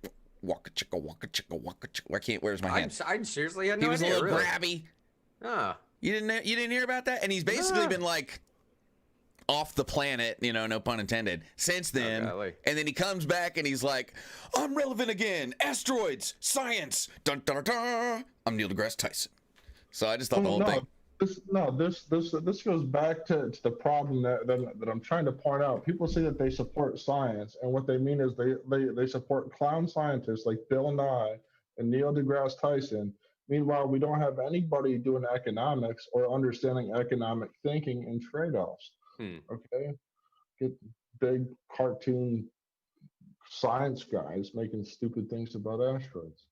waka chicka, waka chicka, waka chicka. Where's my hand? I seriously had no idea. He was a little really. grabby. Ah. You didn't hear about that? And he's basically been like off the planet, you know, no pun intended, since then. And then he comes back and he's like, I'm relevant again. Asteroids, science, dun dun dun. I'm Neil deGrasse Tyson. So I just thought the whole thing. This goes back to the problem that I'm trying to point out. People say that they support science, and what they mean is they support clown scientists like Bill Nye and Neil deGrasse Tyson. Meanwhile, we don't have anybody doing economics or understanding economic thinking and trade-offs. Okay, get big cartoon science guys making stupid things about asteroids.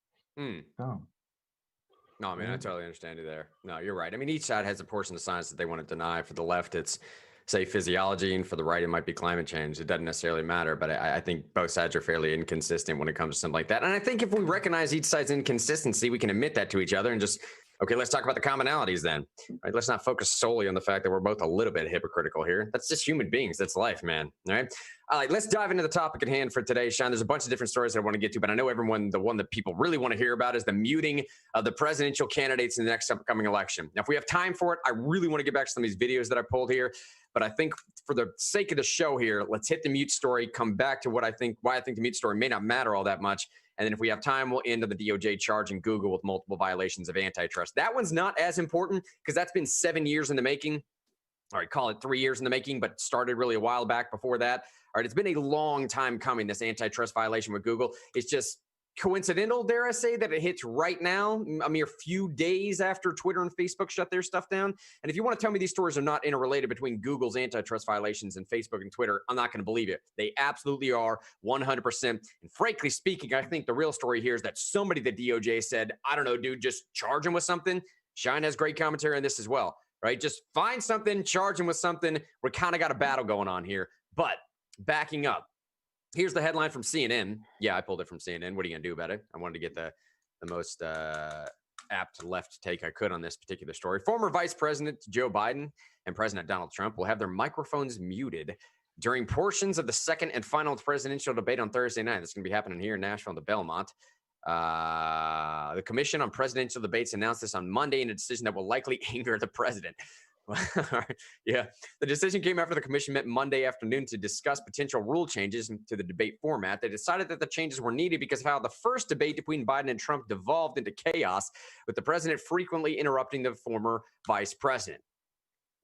No, man, I totally understand you there. No, you're right. I mean, each side has a portion of science that they want to deny. For the left, it's, say, physiology, and for the right, it might be climate change. It doesn't necessarily matter, but I think both sides are fairly inconsistent when it comes to something like that. And I think if we recognize each side's inconsistency, we can admit that to each other and just, okay, let's talk about the commonalities then. Right? Let's not focus solely on the fact that we're both a little bit hypocritical here. That's just human beings. That's life, man. All right. All right, let's dive into the topic at hand for today, Sean. There's a bunch of different stories that I want to get to, but I know the one that people really want to hear about is the muting of the presidential candidates in the next upcoming election. Now, if we have time for it, I really want to get back to some of these videos that I pulled here, but I think for the sake of the show here, let's hit the mute story, come back to why I think the mute story may not matter all that much. And then if we have time, we'll end on the DOJ charging Google with multiple violations of antitrust. That one's not as important because that's been 7 years in the making. all right, call it 3 years in the making, but started really a while back before that. All right, it's been a long time coming, this antitrust violation with Google. It's just coincidental, dare I say, that it hits right now, a mere few days after Twitter and Facebook shut their stuff down. And if you want to tell me these stories are not interrelated between Google's antitrust violations and Facebook and Twitter, I'm not going to believe it. They absolutely are, 100%. And frankly speaking, I think the real story here is that somebody at the DOJ said, I don't know, dude, just charge him with something. Shine has great commentary on this as well, right? Just find something, charge him with something. We kind of got a battle going on here. But backing up, here's the headline from CNN. Yeah, I pulled it from CNN. What are you going to do about it? I wanted to get the most apt left take I could on this particular story. Former Vice President Joe Biden and President Donald Trump will have their microphones muted during portions of the second and final presidential debate on Thursday night. That's going to be happening here in Nashville, the Belmont. The Commission on Presidential Debates announced this on Monday in a decision that will likely anger the president. Yeah, the decision came after the commission met Monday afternoon to discuss potential rule changes to the debate format. They decided that the changes were needed because of how the first debate between Biden and Trump devolved into chaos, with the president frequently interrupting the former vice president.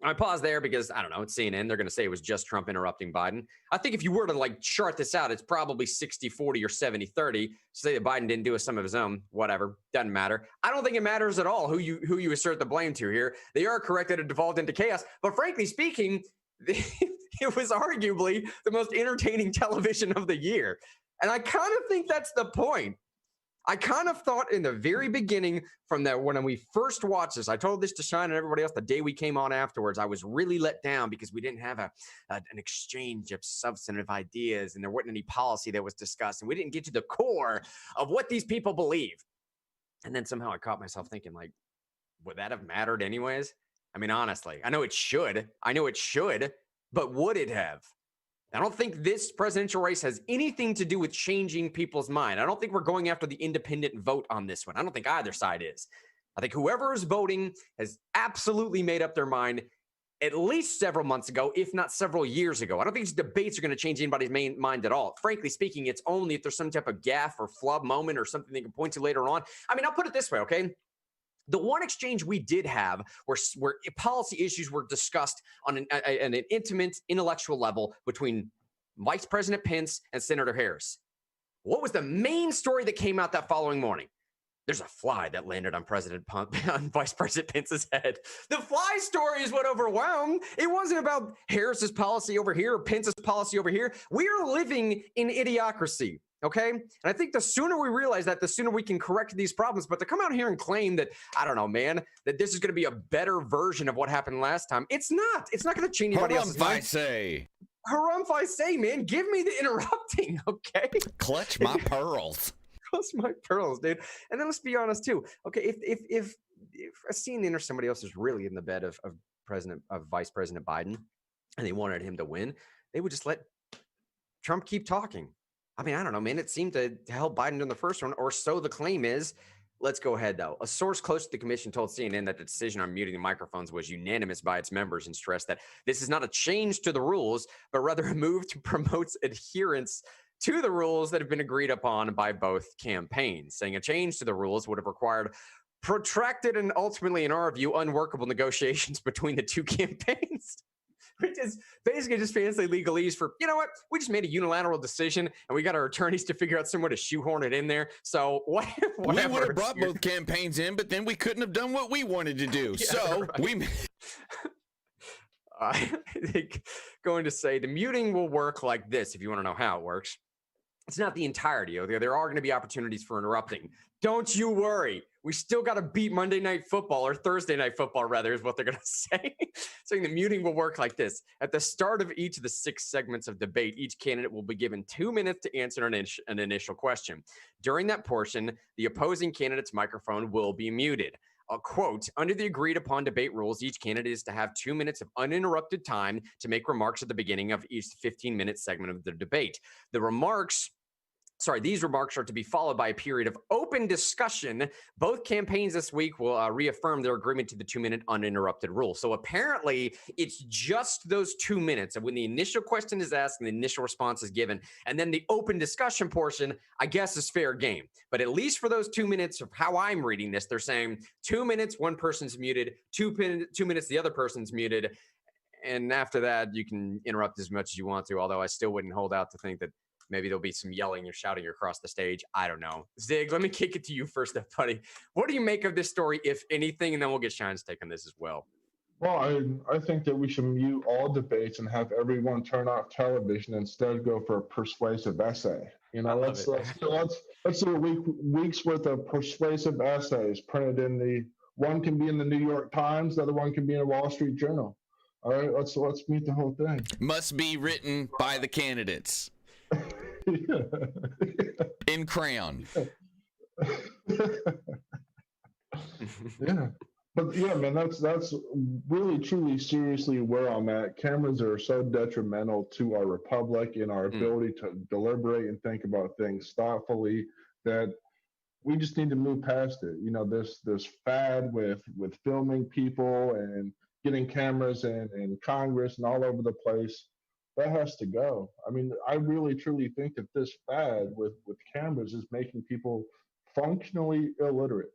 I pause there because, I don't know, it's CNN. They're going to say it was just Trump interrupting Biden. I think if you were to chart this out, it's probably 60-40 or 70-30. Say that Biden didn't do some of his own, whatever, doesn't matter. I don't think it matters at all who you assert the blame to here. They are correct that it devolved into chaos. But frankly speaking, it was arguably the most entertaining television of the year. And I kind of think that's the point. I kind of thought in the very beginning from that when we first watched this, I told this to Shine and everybody else the day we came on afterwards, I was really let down because we didn't have an exchange of substantive ideas and there wasn't any policy that was discussed and we didn't get to the core of what these people believe. And then somehow I caught myself thinking would that have mattered anyways? I mean, honestly, I know it should, but would it have? I don't think this presidential race has anything to do with changing people's mind. I don't think we're going after the independent vote on this one. I don't think either side is. I think whoever is voting has absolutely made up their mind at least several months ago, if not several years ago. I don't think these debates are going to change anybody's mind at all. Frankly speaking, it's only if there's some type of gaffe or flub moment or something they can point to later on. I mean, I'll put it this way, okay? The one exchange we did have where policy issues were discussed on an intimate intellectual level between Vice President Pence and Senator Harris. What was the main story that came out that following morning? There's a fly that landed on Vice President Pence's head. The fly story is what overwhelmed. It wasn't about Harris's policy over here or Pence's policy over here. We are living in idiocracy. Okay. And I think the sooner we realize that, the sooner we can correct these problems. But to come out here and claim that, I don't know, man, that this is going to be a better version of what happened last time. It's not. It's not going to change anybody else's mind. Harumph I say, man. Give me the interrupting. Okay. Clutch my pearls. Clutch my pearls, dude. And then let's be honest too. Okay. If a CNN or somebody else is really in the bed of Vice President Biden and they wanted him to win, they would just let Trump keep talking. I mean, I don't know, man. It seemed to help Biden in the first one, or so the claim is. Let's go ahead, though. A source close to the commission told CNN that the decision on muting the microphones was unanimous by its members and stressed that this is not a change to the rules, but rather a move to promote adherence to the rules that have been agreed upon by both campaigns, saying a change to the rules would have required protracted and ultimately, in our view, unworkable negotiations between the two campaigns. Which is basically just fancy legalese for, you know what, we just made a unilateral decision and we got our attorneys to figure out some way to shoehorn it in there. So whatever. We would have brought both campaigns in, but then we couldn't have done what we wanted to do. Yeah, so right. I think going to say the muting will work like this if you want to know how it works. It's not the entirety. Okay? There are going to be opportunities for interrupting. Don't you worry. We still got to beat Monday Night Football, or Thursday Night Football, rather, is what they're going to say. Saying the muting will work like this. At the start of each of the 6 segments of debate, each candidate will be given 2 minutes to answer an initial question. During that portion, the opposing candidate's microphone will be muted. A quote, under the agreed upon debate rules, each candidate is to have 2 minutes of uninterrupted time to make remarks at the beginning of each 15-minute segment of the debate. These remarks are to be followed by a period of open discussion. Both campaigns this week will reaffirm their agreement to the 2-minute uninterrupted rule. So apparently it's just those 2 minutes of when the initial question is asked and the initial response is given. And then the open discussion portion, I guess, is fair game. But at least for those 2 minutes of how I'm reading this, they're saying 2 minutes, one person's muted, 2 minutes, the other person's muted. And after that, you can interrupt as much as you want to, although I still wouldn't hold out to think that maybe there'll be some yelling or shouting across the stage. I don't know. Zig, let me kick it to you first up, buddy. What do you make of this story, if anything? And then we'll get Shine's take on this as well. Well, I think that we should mute all debates and have everyone turn off television, instead go for a persuasive essay. You know, let's do a week's worth of persuasive essays printed in the one can be in the New York Times, the other one can be in a Wall Street Journal. All right, let's meet the whole thing. Must be written by the candidates. In crayon. Yeah. But yeah, man, that's really, truly, seriously where I'm at. Cameras are so detrimental to our republic and our ability to deliberate and think about things thoughtfully that we just need to move past it. You know, this fad with filming people and getting cameras in Congress and all over the place, that has to go. I mean, I really, truly think that this fad with cameras is making people functionally illiterate.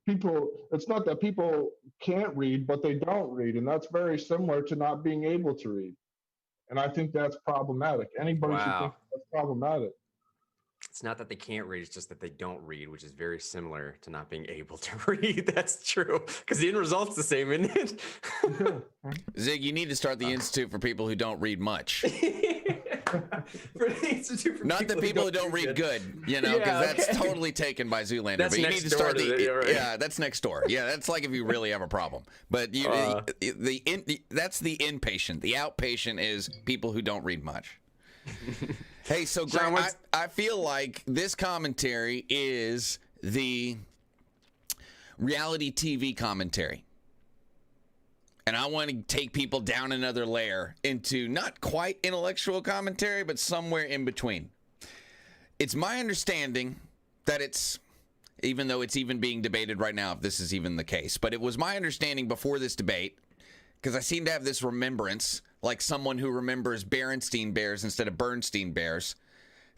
People, it's not that people can't read, but they don't read. And that's very similar to not being able to read. And I think that's problematic. Anybody should think that's problematic. It's not that they can't read, it's just that they don't read, which is very similar to not being able to read. That's true. Because the end result's the same, isn't it? Zig, you need to start the Institute for people who don't read much. Not the people who don't read good, you know, because that's totally taken by Zoolander. That's but you need to start right. that's next door. Yeah, that's like if you really have a problem. But that's the inpatient. The outpatient is people who don't read much. Hey, so Grant, I feel like this commentary is the reality TV commentary. And I want to take people down another layer into not quite intellectual commentary, but somewhere in between. It's my understanding that it's, even though it's even being debated right now if this is even the case, but it was my understanding before this debate, because I seem to have this remembrance, like someone who remembers Berenstein Bears instead of Bernstein Bears,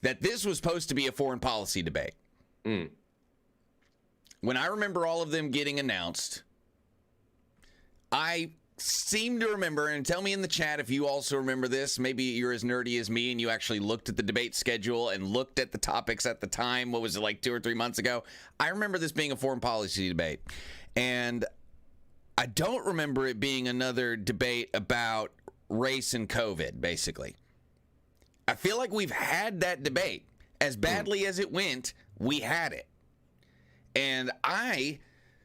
that this was supposed to be a foreign policy debate. When I remember all of them getting announced, I seem to remember, and tell me in the chat if you also remember this, maybe you're as nerdy as me and you actually looked at the debate schedule and looked at the topics at the time, what was it, like 2 or 3 months ago? I remember this being a foreign policy debate. And I don't remember it being another debate about race and COVID, basically. I feel like we've had that debate. As badly as it went, we had it. And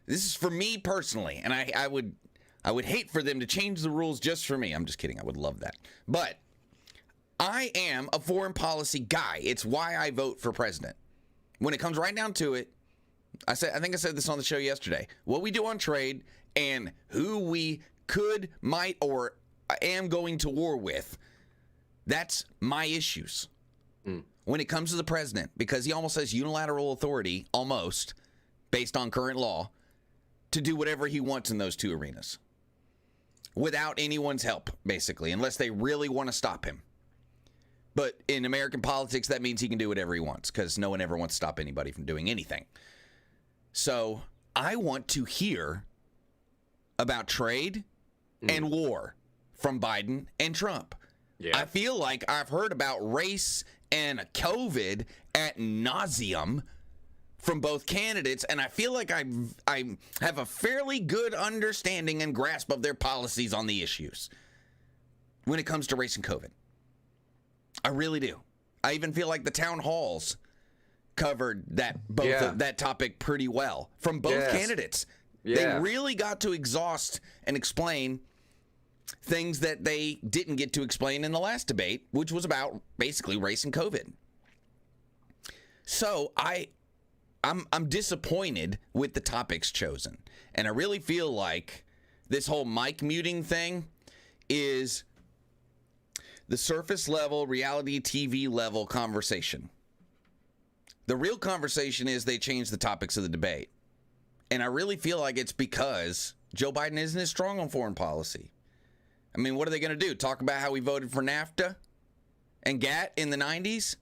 this is for me personally, and I would hate for them to change the rules just for me. I'm just kidding. I would love that. But I am a foreign policy guy. It's why I vote for president. When it comes right down to it, I think I said this on the show yesterday. What we do on trade and who we could, might, or am going to war with, that's my issues. When it comes to the president, because he almost has unilateral authority, almost, based on current law, to do whatever he wants in those two arenas. Without anyone's help, basically, unless they really want to stop him. But in American politics, that means he can do whatever he wants, because no one ever wants to stop anybody from doing anything. So I want to hear about trade and war from Biden and Trump. Yeah. I feel like I've heard about race and COVID ad nauseum from both candidates, and I feel like I have a fairly good understanding and grasp of their policies on the issues when it comes to race and COVID. I really do. I even feel like the town halls covered that topic pretty well from both candidates. Yeah. They really got to exhaust and explain things that they didn't get to explain in the last debate, which was about basically race and COVID. So I'm disappointed with the topics chosen. And I really feel like this whole mic muting thing is the surface level, reality TV level conversation. The real conversation is they changed the topics of the debate. And I really feel like it's because Joe Biden isn't as strong on foreign policy. I mean, what are they going to do? Talk about how we voted for NAFTA and GATT in the 90s?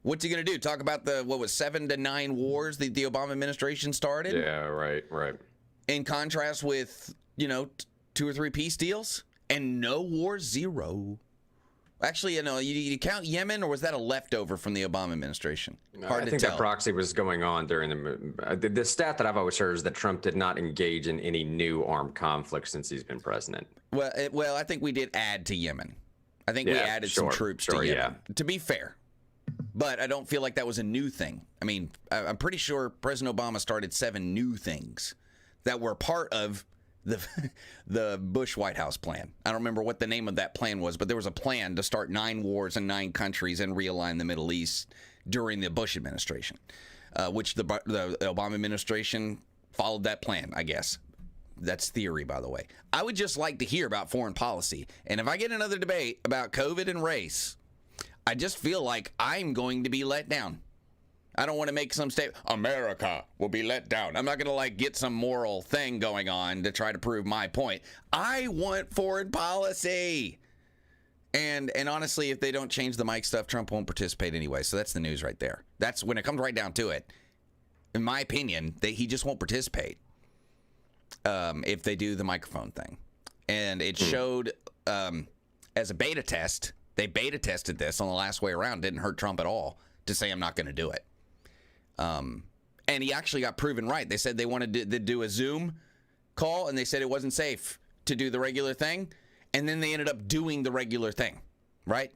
What's he going to do? Talk about the, 7 to 9 wars that the Obama administration started? Yeah, right. In contrast with, 2 or 3 peace deals and no war, 0. Actually, you count Yemen, or was that a leftover from the Obama administration? Hard I to think tell. that proxy was going on during the stat that I've always heard is that Trump did not engage in any new armed conflict since he's been president. Well, I think we did add to Yemen. I think we added some troops to Yemen, yeah. to be fair. But I don't feel like that was a new thing. I mean, I'm pretty sure President Obama started 7 new things that were part of the Bush White House plan. I don't remember what the name of that plan was, but there was a plan to start 9 wars in 9 countries and realign the Middle East during the Bush administration, which the Obama administration followed that plan, I guess. That's theory, by the way. I would just like to hear about foreign policy. And if I get another debate about COVID and race, I just feel like I'm going to be let down. I don't want to make some statement, America will be let down. I'm not going to get some moral thing going on to try to prove my point. I want foreign policy. And honestly, if they don't change the mic stuff, Trump won't participate anyway. So that's the news right there. That's when it comes right down to it. In my opinion, he just won't participate if they do the microphone thing. And it showed as a beta test. They beta tested this on the last way around. Didn't hurt Trump at all to say I'm not going to do it. And he actually got proven right. They said they wanted to do a Zoom call, and they said it wasn't safe to do the regular thing. And then they ended up doing the regular thing, right?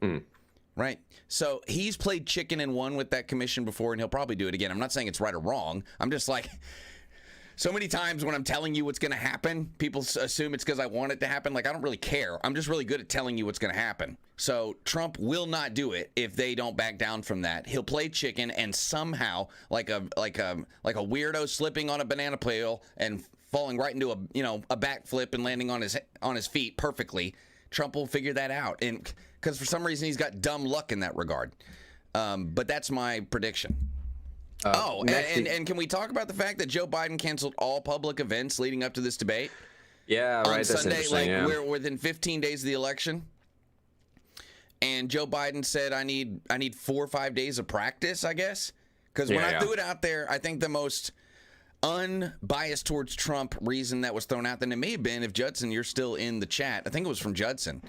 Right. So he's played chicken and won with that commission before, and he'll probably do it again. I'm not saying it's right or wrong. I'm just like, so many times when I'm telling you what's going to happen, people assume it's because I want it to happen. I don't really care. I'm just really good at telling you what's going to happen. So Trump will not do it if they don't back down from that. He'll play chicken, and somehow, like a weirdo slipping on a banana peel and falling right into a backflip and landing on his feet perfectly, Trump will figure that out. And because for some reason he's got dumb luck in that regard. But that's my prediction. And can we talk about the fact that Joe Biden canceled all public events leading up to this debate? Yeah, right. On That's Sunday, we're within 15 days of the election. And Joe Biden said, I need 4 or 5 days of practice, I guess. Because when I threw it out there, I think the most unbiased towards Trump reason that was thrown out, then it may have been, if Judson, you're still in the chat. I think it was from Judson.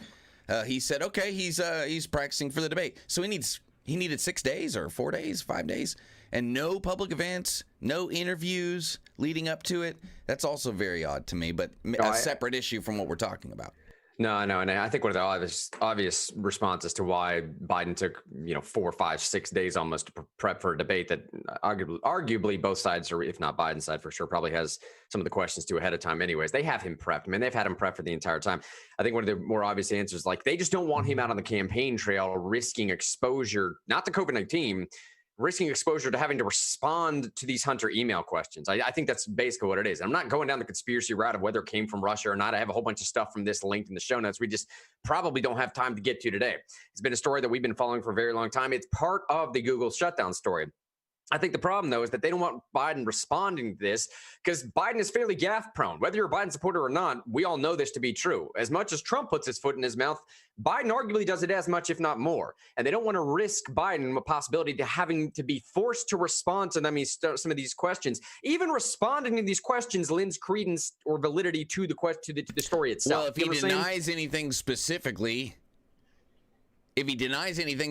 He said, okay, he's practicing for the debate. So he needed 6 days or 4 days, 5 days. And no public events, no interviews leading up to it. That's also very odd to me, but a separate issue from what we're talking about. No, and I think one of the obvious responses to why Biden took 4, 5, 6 days almost to prep for a debate that arguably both sides, or if not Biden's side for sure, probably has some of the questions to ahead of time anyways. They have him prepped. I mean, they've had him prepped for the entire time. I think one of the more obvious answers, they just don't want him out on the campaign trail risking exposure, not to COVID-19, risking exposure to having to respond to these Hunter email questions. I think that's basically what it is. I'm not going down the conspiracy route of whether it came from Russia or not. I have a whole bunch of stuff from this linked in the show notes. We just probably don't have time to get to today. It's been a story that we've been following for a very long time. It's part of the Google shutdown story. I think the problem, though, is that they don't want Biden responding to this because Biden is fairly gaffe prone. Whether you're a Biden supporter or not, we all know this to be true. As much as Trump puts his foot in his mouth, Biden arguably does it as much, if not more. And they don't want to risk Biden a possibility to having to be forced to respond to some of these questions. Even responding to these questions lends credence or validity to the story itself. Well, if he denies anything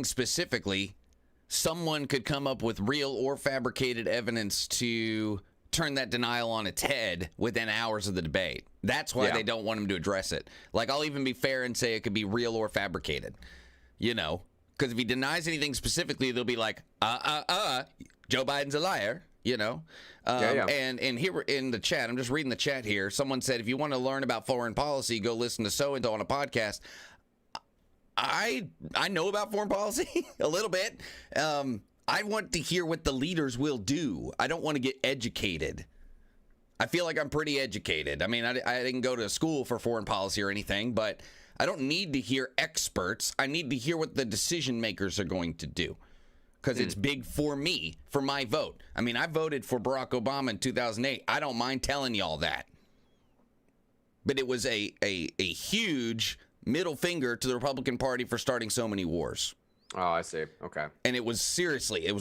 specifically, someone could come up with real or fabricated evidence to turn that denial on its head within hours of the debate. That's why they don't want him to address it. I'll even be fair and say it could be real or fabricated, because if he denies anything specifically, they'll be like, Joe Biden's a liar, And here in the chat, I'm just reading the chat here. Someone said, if you want to learn about foreign policy, go listen to so-and-so on a podcast. I know about foreign policy a little bit. I want to hear what the leaders will do. I don't want to get educated. I feel like I'm pretty educated. I mean, I didn't go to school for foreign policy or anything, but I don't need to hear experts. I need to hear what the decision makers are going to do because it's big for me, for my vote. I mean, I voted for Barack Obama in 2008. I don't mind telling y'all that. But it was a huge middle finger to the Republican Party for starting so many wars. Oh, I see. Okay. And it was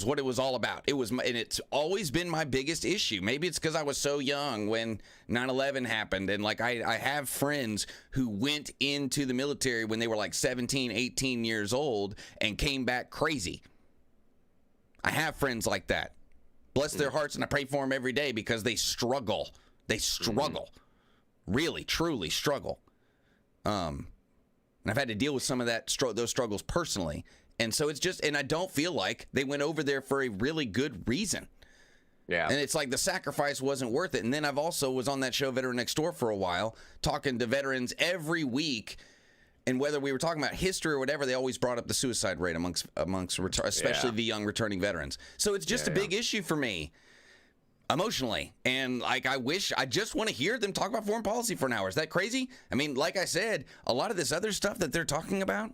what it was all about. And it's always been my biggest issue. Maybe it's because I was so young when 9/11 happened. And like, I have friends who went into the military when they were like 17, 18 years old and came back crazy. I have friends like that. Bless their hearts, and I pray for them every day because they struggle. They struggle. Really, truly struggle. And I've had to deal with some of those struggles personally. And so it's just, and I don't feel like they went over there for a really good reason. Yeah. And it's like the sacrifice wasn't worth it. And then I've also was on that show Veteran Next Door for a while, talking to veterans every week. And whether we were talking about history or whatever, they always brought up the suicide rate amongst especially the young returning veterans. So it's just a big issue for me emotionally. And like, I just want to hear them talk about foreign policy for an hour. Is that crazy? I mean, like I said, a lot of this other stuff that they're talking about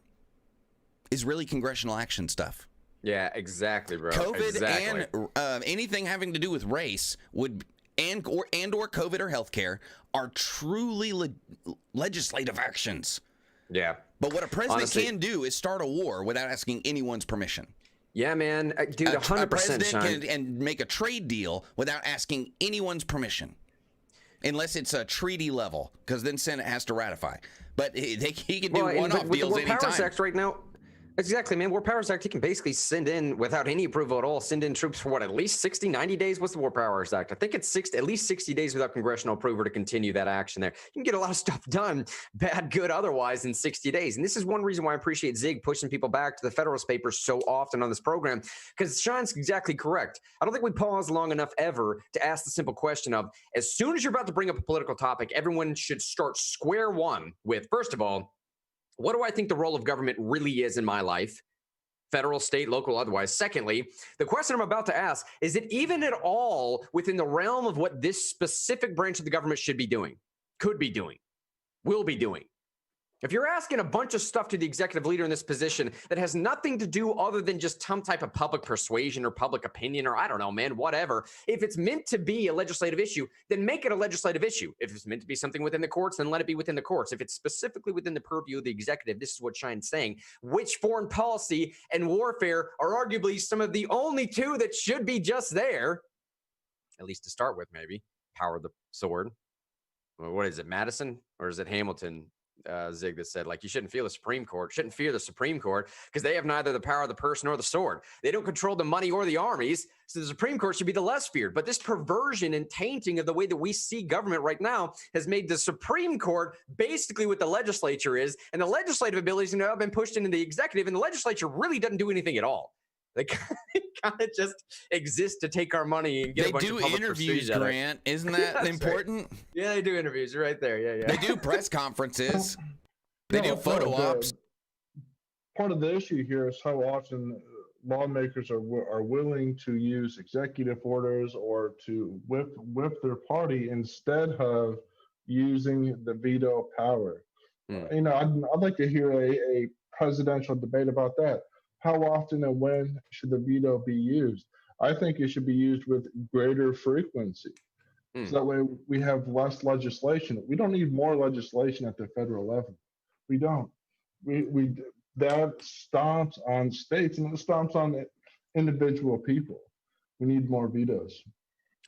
is really congressional action stuff. Yeah, exactly, bro. COVID and anything having to do with race or COVID or healthcare are truly legislative actions. Yeah. But what a president can do is start a war without asking anyone's permission. Yeah, man. Dude, 100%. A president can make a trade deal without asking anyone's permission. Unless it's a treaty level, because then Senate has to ratify. But he can do one-off deals anytime. Powers Act right now, exactly, man. War Powers Act, he can basically send in, without any approval at all, send in troops for what, at least 60, 90 days? What's the War Powers Act? I think it's at least 60 days without congressional approval to continue that action there. You can get a lot of stuff done, bad, good, otherwise, in 60 days. And this is one reason why I appreciate Zig pushing people back to the Federalist Papers so often on this program, because Sean's exactly correct. I don't think we pause long enough ever to ask the simple question of, as soon as you're about to bring up a political topic, everyone should start square one with, first of all, what do I think the role of government really is in my life? Federal, state, local, otherwise. Secondly, the question I'm about to ask, is it even at all within the realm of what this specific branch of the government should be doing, could be doing, will be doing? If you're asking a bunch of stuff to the executive leader in this position that has nothing to do other than just some type of public persuasion or public opinion, or I don't know, man, whatever. If it's meant to be a legislative issue, then make it a legislative issue. If it's meant to be something within the courts, then let it be within the courts. If it's specifically within the purview of the executive, this is what Shine's saying, which foreign policy and warfare are arguably some of the only two that should be just there, at least to start with, maybe. Power of the sword. What is it, Madison? Or is it Hamilton? Zig, that said, like, you shouldn't fear the Supreme Court because they have neither the power of the purse nor the sword. They don't control the money or the armies, so the Supreme Court should be the less feared. But this perversion and tainting of the way that we see government right now has made the Supreme Court basically what the legislature is, and the legislative abilities have now been pushed into the executive, and the legislature really doesn't do anything at all. They kind of just exist to take our money and get a bunch of public interviews, Grant. Isn't that important? Right. Yeah, they do interviews right there. Yeah. They do press conferences. They do photo ops. Part of the issue here is how often lawmakers are willing to use executive orders or to whip their party instead of using the veto power. I'd like to hear a presidential debate about that. How often and when should the veto be used? I think it should be used with greater frequency. So that way we have less legislation. We don't need more legislation at the federal level. We don't. That stomps on states and it stomps on individual people. We need more vetoes.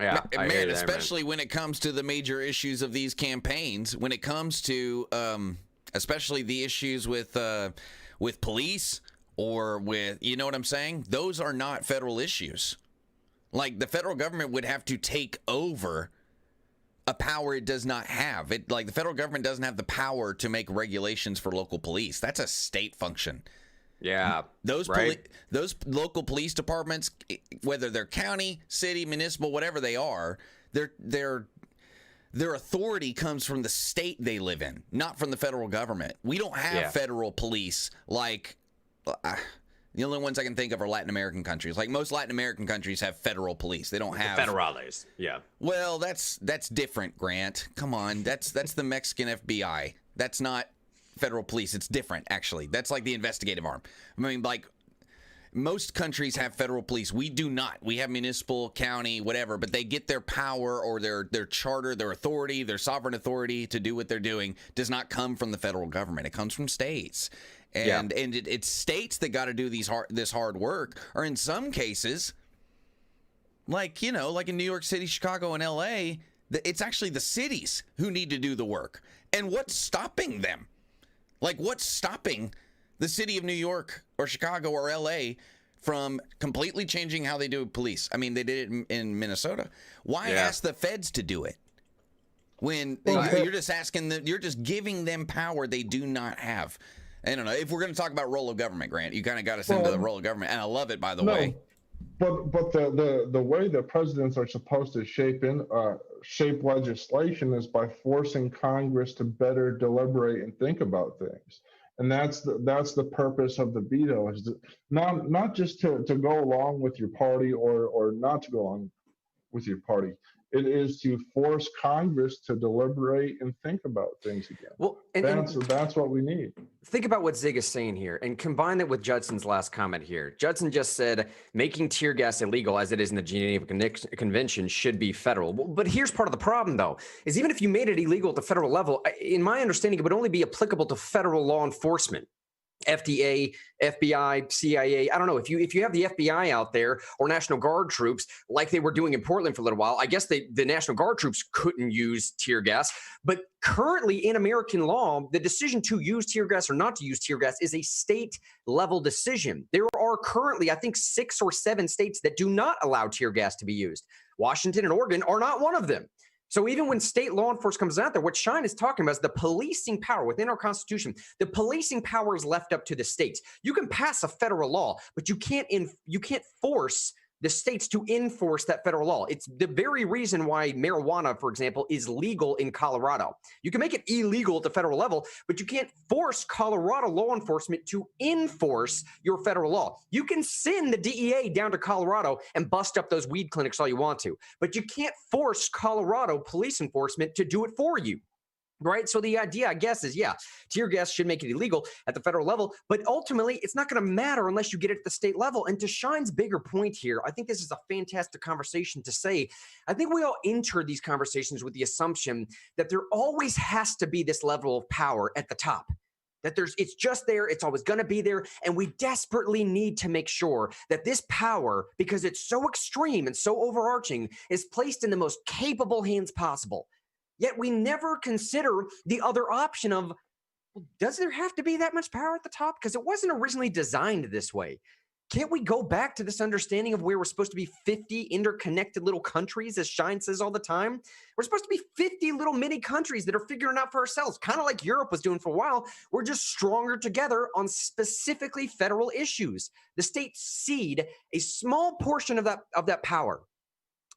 Yeah, man, especially when it comes to the major issues of these campaigns, when it comes to especially the issues with police, or with, you know what I'm saying? Those are not federal issues. Like, the federal government would have to take over a power it does not have. Like, the federal government doesn't have the power to make regulations for local police. That's a state function. Yeah. Those local police departments, whether they're county, city, municipal, whatever they are, their authority comes from the state they live in, not from the federal government. We don't have federal police like... the only ones I can think of are Latin American countries. Like, most Latin American countries have federal police. They don't have federales. Yeah. Well, that's different, Grant. Come on, that's the Mexican FBI. That's not federal police. It's different, actually. That's like the investigative arm. I mean, like, most countries have federal police. We do not. We have municipal, county, whatever, but they get their power or their charter, their authority, their sovereign authority to do what they're doing does not come from the federal government. It comes from states. and it's states that got to do this hard work, or in some cases, like in New York City, Chicago, and L.A., it's actually the cities who need to do the work. And what's stopping them? Like, what's stopping the city of New York or Chicago or L.A. from completely changing how they do police? I mean, they did it in Minnesota. Why ask the feds to do it when you're just asking them? You're just giving them power they do not have. I don't know. If we're going to talk about role of government, Grant, you kind of got us into the role of government, and I love it, by the way. But the way that presidents are supposed to shape legislation is by forcing Congress to better deliberate and think about things. And that's the purpose of the veto, is not just to go along with your party or not to go along with your party. It is to force Congress to deliberate and think about things again. Well, that's what we need. Think about what Zig is saying here and combine that with Judson's last comment here. Judson just said making tear gas illegal, as it is in the Geneva Convention, should be federal. But here's part of the problem, though, is even if you made it illegal at the federal level, in my understanding, it would only be applicable to federal law enforcement. FDA, FBI, CIA. I don't know if you have the FBI out there or National Guard troops like they were doing in Portland for a little while. I guess the National Guard troops couldn't use tear gas, but currently in American law, the decision to use tear gas or not to use tear gas is a state level decision. There are currently, I think, 6 or 7 states that do not allow tear gas to be used. Washington and Oregon are not one of them. So even when state law enforcement comes out there, what Shine is talking about is the policing power within our Constitution. The policing power is left up to the states. You can pass a federal law, but you can't force the states to enforce that federal law. It's the very reason why marijuana, for example, is legal in Colorado. You can make it illegal at the federal level, but you can't force Colorado law enforcement to enforce your federal law. You can send the DEA down to Colorado and bust up those weed clinics all you want to, but you can't force Colorado police enforcement to do it for you. Right. So the idea, I guess, is, tear gas should make it illegal at the federal level. But ultimately, it's not going to matter unless you get it at the state level. And to Shine's bigger point here, I think this is a fantastic conversation to say. I think we all enter these conversations with the assumption that there always has to be this level of power at the top. That it's just there, it's always going to be there, and we desperately need to make sure that this power, because it's so extreme and so overarching, is placed in the most capable hands possible. Yet we never consider the other option of, well, does there have to be that much power at the top? Because it wasn't originally designed this way. Can't we go back to this understanding of where we're supposed to be 50 interconnected little countries, as Shine says all the time? We're supposed to be 50 little mini countries that are figuring it out for ourselves, kind of like Europe was doing for a while. We're just stronger together on specifically federal issues. The states cede a small portion of that power.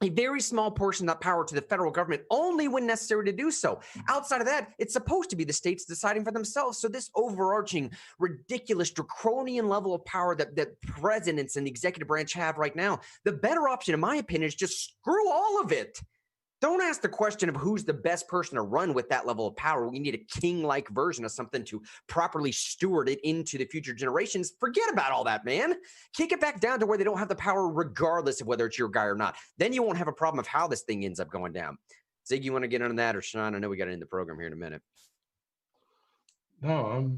A very small portion of that power to the federal government only when necessary to do so. Outside of that, it's supposed to be the states deciding for themselves. So this overarching, ridiculous, draconian level of power that presidents and the executive branch have right now, the better option, in my opinion, is just screw all of it. Don't ask the question of who's the best person to run with that level of power. We need a king-like version of something to properly steward it into the future generations. Forget about all that, man. Kick it back down to where they don't have the power regardless of whether it's your guy or not. Then you won't have a problem of how this thing ends up going down. Zig, you want to get on that, or Sean? I know we got to end the program here in a minute. No,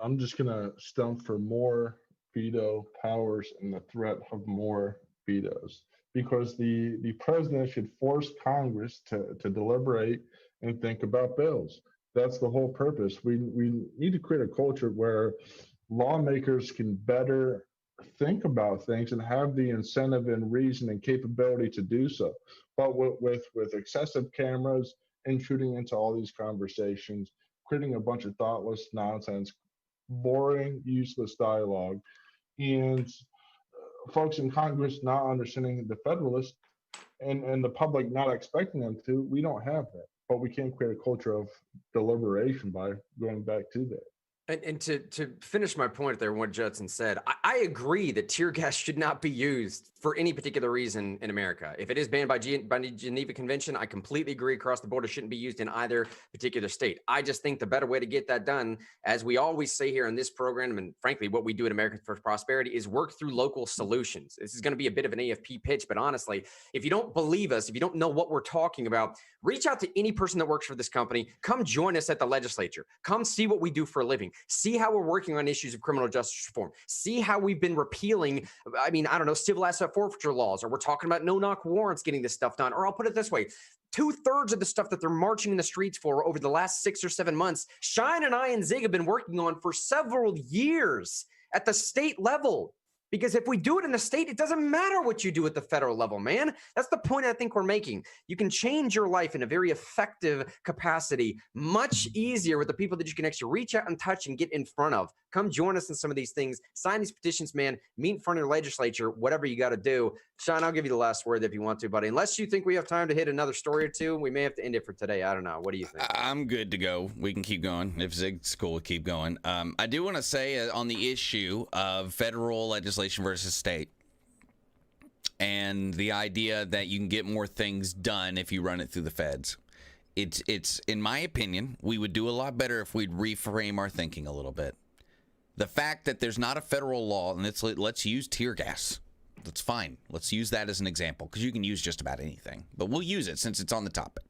I'm just gonna stump for more veto powers and the threat of more vetoes, because the president should force Congress to deliberate and think about bills. That's the whole purpose. We need to create a culture where lawmakers can better think about things and have the incentive and reason and capability to do so. But with excessive cameras intruding into all these conversations, creating a bunch of thoughtless nonsense, boring, useless dialogue, and folks in Congress not understanding the Federalists and the public not expecting them to, we don't have that. But we can create a culture of deliberation by going back to that. And to finish my point there, what Judson said, I agree that tear gas should not be used for any particular reason in America. If it is banned by the Geneva Convention, I completely agree across the board. It shouldn't be used in either particular state. I just think the better way to get that done, as we always say here on this program, and frankly, what we do at Americans for Prosperity, is work through local solutions. This is going to be a bit of an AFP pitch, but honestly, if you don't believe us, if you don't know what we're talking about, reach out to any person that works for this company. Come join us at the legislature. Come see what we do for a living. See how we're working on issues of criminal justice reform. See how we've been repealing, civil asset forfeiture laws, or we're talking about no-knock warrants getting this stuff done. Or I'll put it this way. 2/3 of the stuff that they're marching in the streets for over the last 6 or 7 months, Shine and I and Zig have been working on for several years at the state level. Because if we do it in the state, it doesn't matter what you do at the federal level, man. That's the point I think we're making. You can change your life in a very effective capacity, much easier with the people that you can actually reach out and touch and get in front of. Come join us in some of these things. Sign these petitions, man. Meet in front of your legislature, whatever you got to do. Sean, I'll give you the last word if you want to, buddy. Unless you think we have time to hit another story or two, we may have to end it for today. I don't know. What do you think? I'm good to go. We can keep going. If Zig's cool, we'll keep going. I do want to say on the issue of federal legislation versus state and the idea that you can get more things done if you run it through the feds. It's in my opinion, we would do a lot better if we'd reframe our thinking a little bit. The fact that there's not a federal law, and let's use tear gas. That's fine. Let's use that as an example, because you can use just about anything. But we'll use it since it's on the topic.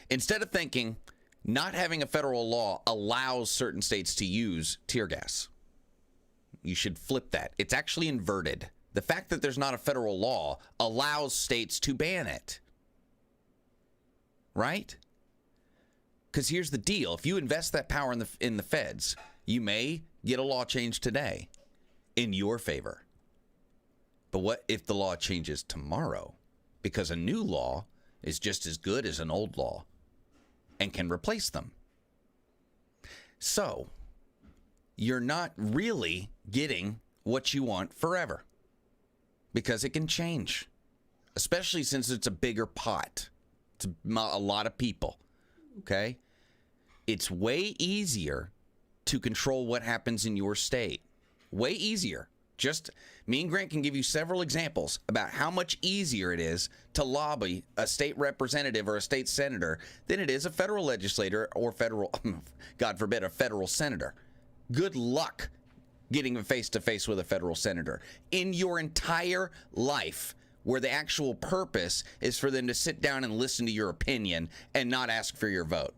Instead of thinking not having a federal law allows certain states to use tear gas, you should flip that. It's actually inverted. The fact that there's not a federal law allows states to ban it. Right? Because here's the deal. If you invest that power in the feds, you may get a law change today in your favor. But what if the law changes tomorrow? Because a new law is just as good as an old law and can replace them. So, you're not really getting what you want forever. Because it can change. Especially since it's a bigger pot. It's a lot of people. Okay? It's way easier to control what happens in your state. Way easier. Just me and Grant can give you several examples about how much easier it is to lobby a state representative or a state senator than it is a federal legislator or federal, God forbid, a federal senator. Good luck getting face-to-face with a federal senator in your entire life, where the actual purpose is for them to sit down and listen to your opinion and not ask for your vote.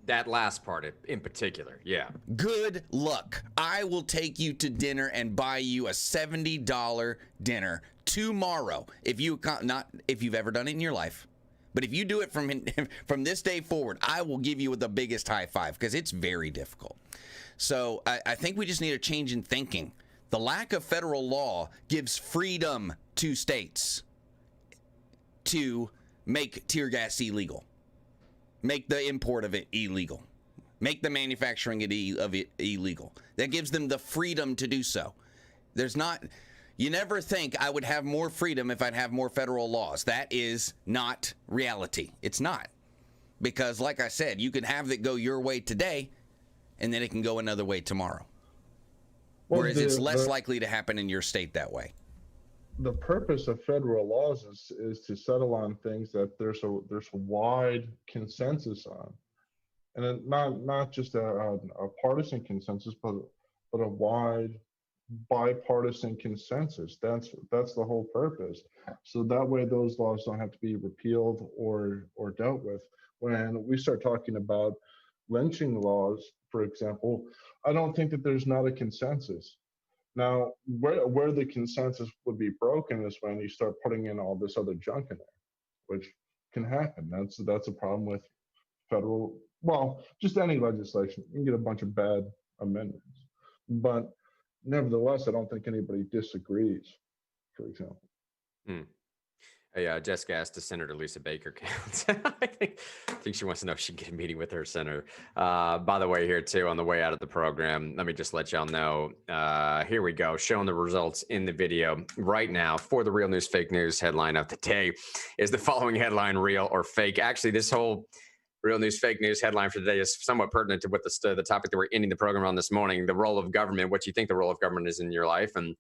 That last part in particular, yeah. Good luck. I will take you to dinner and buy you a $70 dinner tomorrow. If you've ever done it in your life, but if you do it from this day forward, I will give you the biggest high five, because it's very difficult. So I think we just need a change in thinking. The lack of federal law gives freedom to states to make tear gas illegal. Make the import of it illegal. Make the manufacturing of it illegal. That gives them the freedom to do so. You never think I would have more freedom if I'd have more federal laws. That is not reality. It's not. Because like I said, you can have it go your way today, and then it can go another way tomorrow. Whereas it's less likely to happen in your state that way. The purpose of federal laws is to settle on things that there's a wide consensus on, and not just a partisan consensus, but a wide bipartisan consensus. That's the whole purpose. So that way, those laws don't have to be repealed or dealt with. When we start talking about lynching laws, for example, I don't think that there's not a consensus. Now, where the consensus would be broken is when you start putting in all this other junk in there, which can happen. That's a problem with federal, just any legislation. You can get a bunch of bad amendments. But nevertheless, I don't think anybody disagrees, for example. Jessica asked if Senator Lisa Baker counts. I think she wants to know if she can get a meeting with her senator. By the way, here too, on the way out of the program, let me just let y'all know. Here we go, showing the results in the video right now for the Real News Fake News headline of the day. Is the following headline real or fake? Actually, this whole Real News Fake News headline for today is somewhat pertinent to what the topic that we're ending the program on this morning, the role of government, what you think the role of government is in your life. And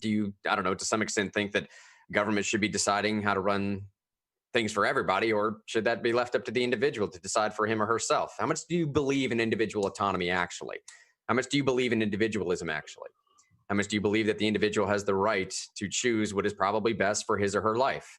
do you, I don't know, to some extent think that government should be deciding how to run things for everybody, or should that be left up to the individual to decide for him or herself? How much do you believe in individual autonomy, actually? How much do you believe in individualism, actually? How much do you believe that the individual has the right to choose what is probably best for his or her life,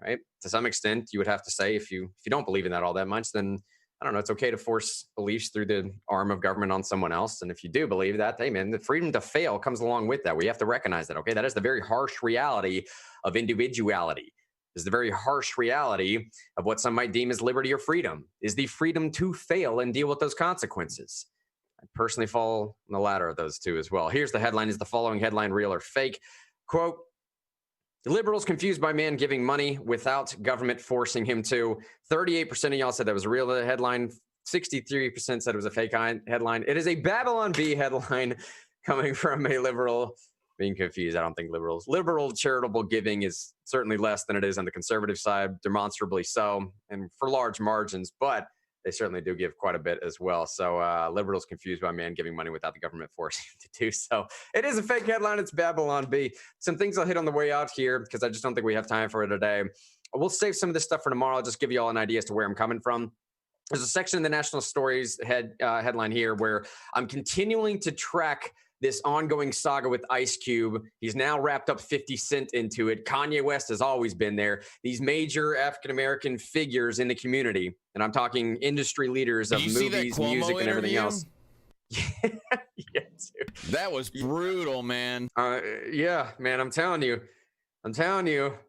right? To some extent, you would have to say, if you don't believe in that all that much, then I don't know, it's okay to force beliefs through the arm of government on someone else. And if you do believe that, hey, man, the freedom to fail comes along with that. We have to recognize that, okay? That is the very harsh reality of individuality. Is the very harsh reality of what some might deem as liberty or freedom, is the freedom to fail and deal with those consequences. I personally fall on the latter of those two as well. Here's the headline. Is the following headline real or fake? Quote, liberals confused by man giving money without government forcing him to. 38% of y'all said that was a real headline. 63% said it was a fake headline. It is a Babylon Bee headline coming from a liberal. Being confused. I don't think liberal charitable giving is certainly less than it is on the conservative side, demonstrably so, and for large margins, but they certainly do give quite a bit as well. So liberals confused by man giving money without the government forcing him to do so. It is a fake headline. It's Babylon Bee. Some things I'll hit on the way out here because I just don't think we have time for it today. We'll save some of this stuff for tomorrow. I'll just give you all an idea as to where I'm coming from. There's a section in the National Stories headline here where I'm continuing to track this ongoing saga with Ice Cube. He's now wrapped up 50 Cent into it. Kanye West has always been there. These major African-American figures in the community, and I'm talking industry leaders of movies, music, and everything else. Yeah, dude. That was brutal, man. Yeah, man, I'm telling you.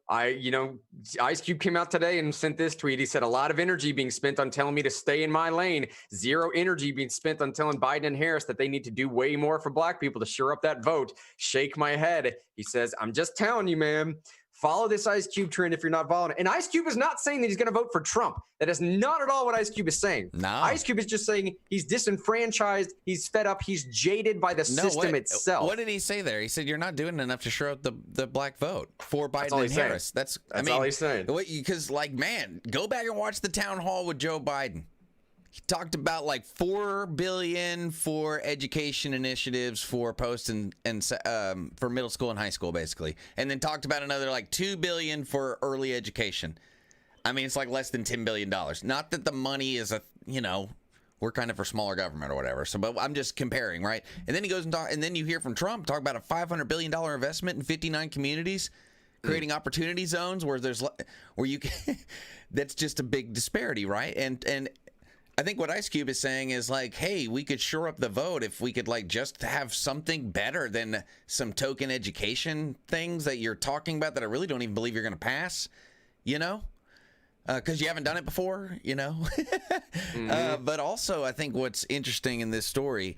Ice Cube came out today and sent this tweet. He said, a lot of energy being spent on telling me to stay in my lane. Zero energy being spent on telling Biden and Harris that they need to do way more for black people to shore up that vote. Shake my head. He says, I'm just telling you, man. Follow this Ice Cube trend if you're not following it. And Ice Cube is not saying that he's going to vote for Trump. That is not at all what Ice Cube is saying. No. Ice Cube is just saying he's disenfranchised, he's fed up, he's jaded by the system itself. What did he say there? He said, you're not doing enough to shore up the black vote for Biden and Harris. That's all he's saying. Because, man, go back and watch the town hall with Joe Biden. He talked about like $4 billion for education initiatives for post and for middle school and high school, basically, and then talked about another like $2 billion for early education. I mean, it's like less than $10 billion. Not that the money is we're kind of for smaller government or whatever. So, but I'm just comparing, right? And then he goes and then you hear from Trump talk about a $500 billion investment in 59 communities, creating opportunity zones where you can. That's just a big disparity, right? And I think what Ice Cube is saying is like, hey, we could shore up the vote if we could like just have something better than some token education things that you're talking about that I really don't even believe you're going to pass, because you haven't done it before, But also I think what's interesting in this story,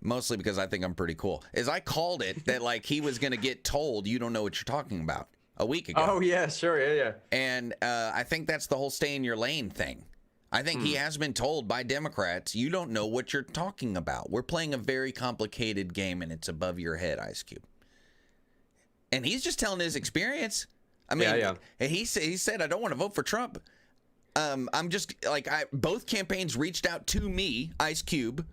mostly because I think I'm pretty cool, is I called it that like he was going to get told you don't know what you're talking about a week ago. Oh, yeah, sure. Yeah. And I think that's the whole stay in your lane thing. I think he has been told by Democrats, you don't know what you're talking about. We're playing a very complicated game, and it's above your head, Ice Cube. And he's just telling his experience. I mean, he said, I don't want to vote for Trump. I'm just, both campaigns reached out to me, Ice Cube,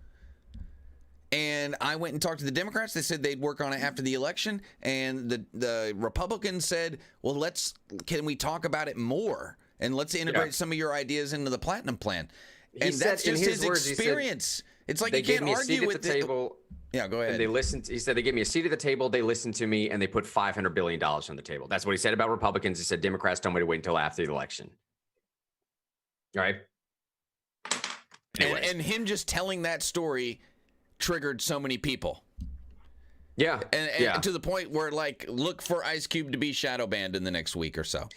and I went and talked to the Democrats. They said they'd work on it after the election, and the Republicans said, well, can we talk about it more? And let's integrate some of your ideas into the Platinum Plan. And that's just his experience. It's like you can't argue with the table. Yeah, go ahead. And he said they gave me a seat at the table, they listened to me, and they put $500 billion on the table. That's what he said about Republicans. He said Democrats don't wait until after the election. All right? And him just telling that story triggered so many people. Yeah. And to the point where, look for Ice Cube to be shadow banned in the next week or so.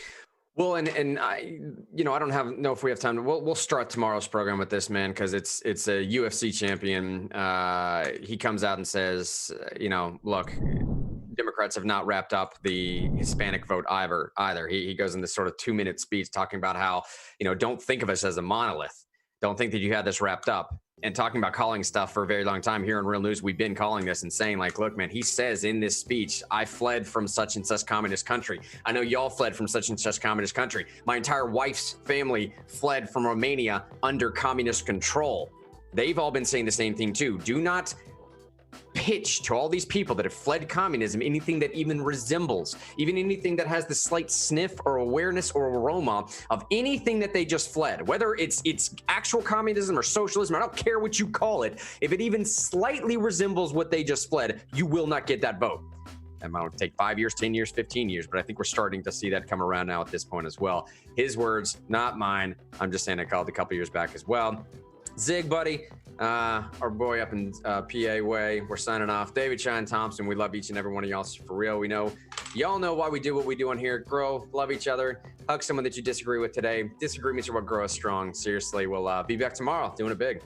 Well, and I, I don't know if we have time. We'll start tomorrow's program with this, man, because it's a UFC champion. He comes out and says, look, Democrats have not wrapped up the Hispanic vote either. He goes in this sort of 2-minute speech talking about how, don't think of us as a monolith. Don't think that you had this wrapped up. And talking about calling stuff for a very long time here in Real News, we've been calling this and saying, look, man, he says in this speech, I fled from such and such communist country. I know y'all fled from such and such communist country. My entire wife's family fled from Romania under communist control. They've all been saying the same thing, too. Do not pitch to all these people that have fled communism anything that even resembles, even anything that has the slight sniff or awareness or aroma of anything that they just fled, whether it's actual communism or socialism. I don't care what you call it. If it even slightly resembles what they just fled, you will not get that vote. It might take 5 years, 10 years, 15 years, but I think we're starting to see that come around now at this point as well. His words, not mine. I'm just saying I called a couple years back as well. Zig, buddy, our boy up in PA way, we're signing off. David Shine Thompson, we love each and every one of y'all for real. We know y'all know why we do what we do on here. Grow, love each other, hug someone that you disagree with today. Disagreements are what grow us strong. Seriously, we'll be back tomorrow doing it big.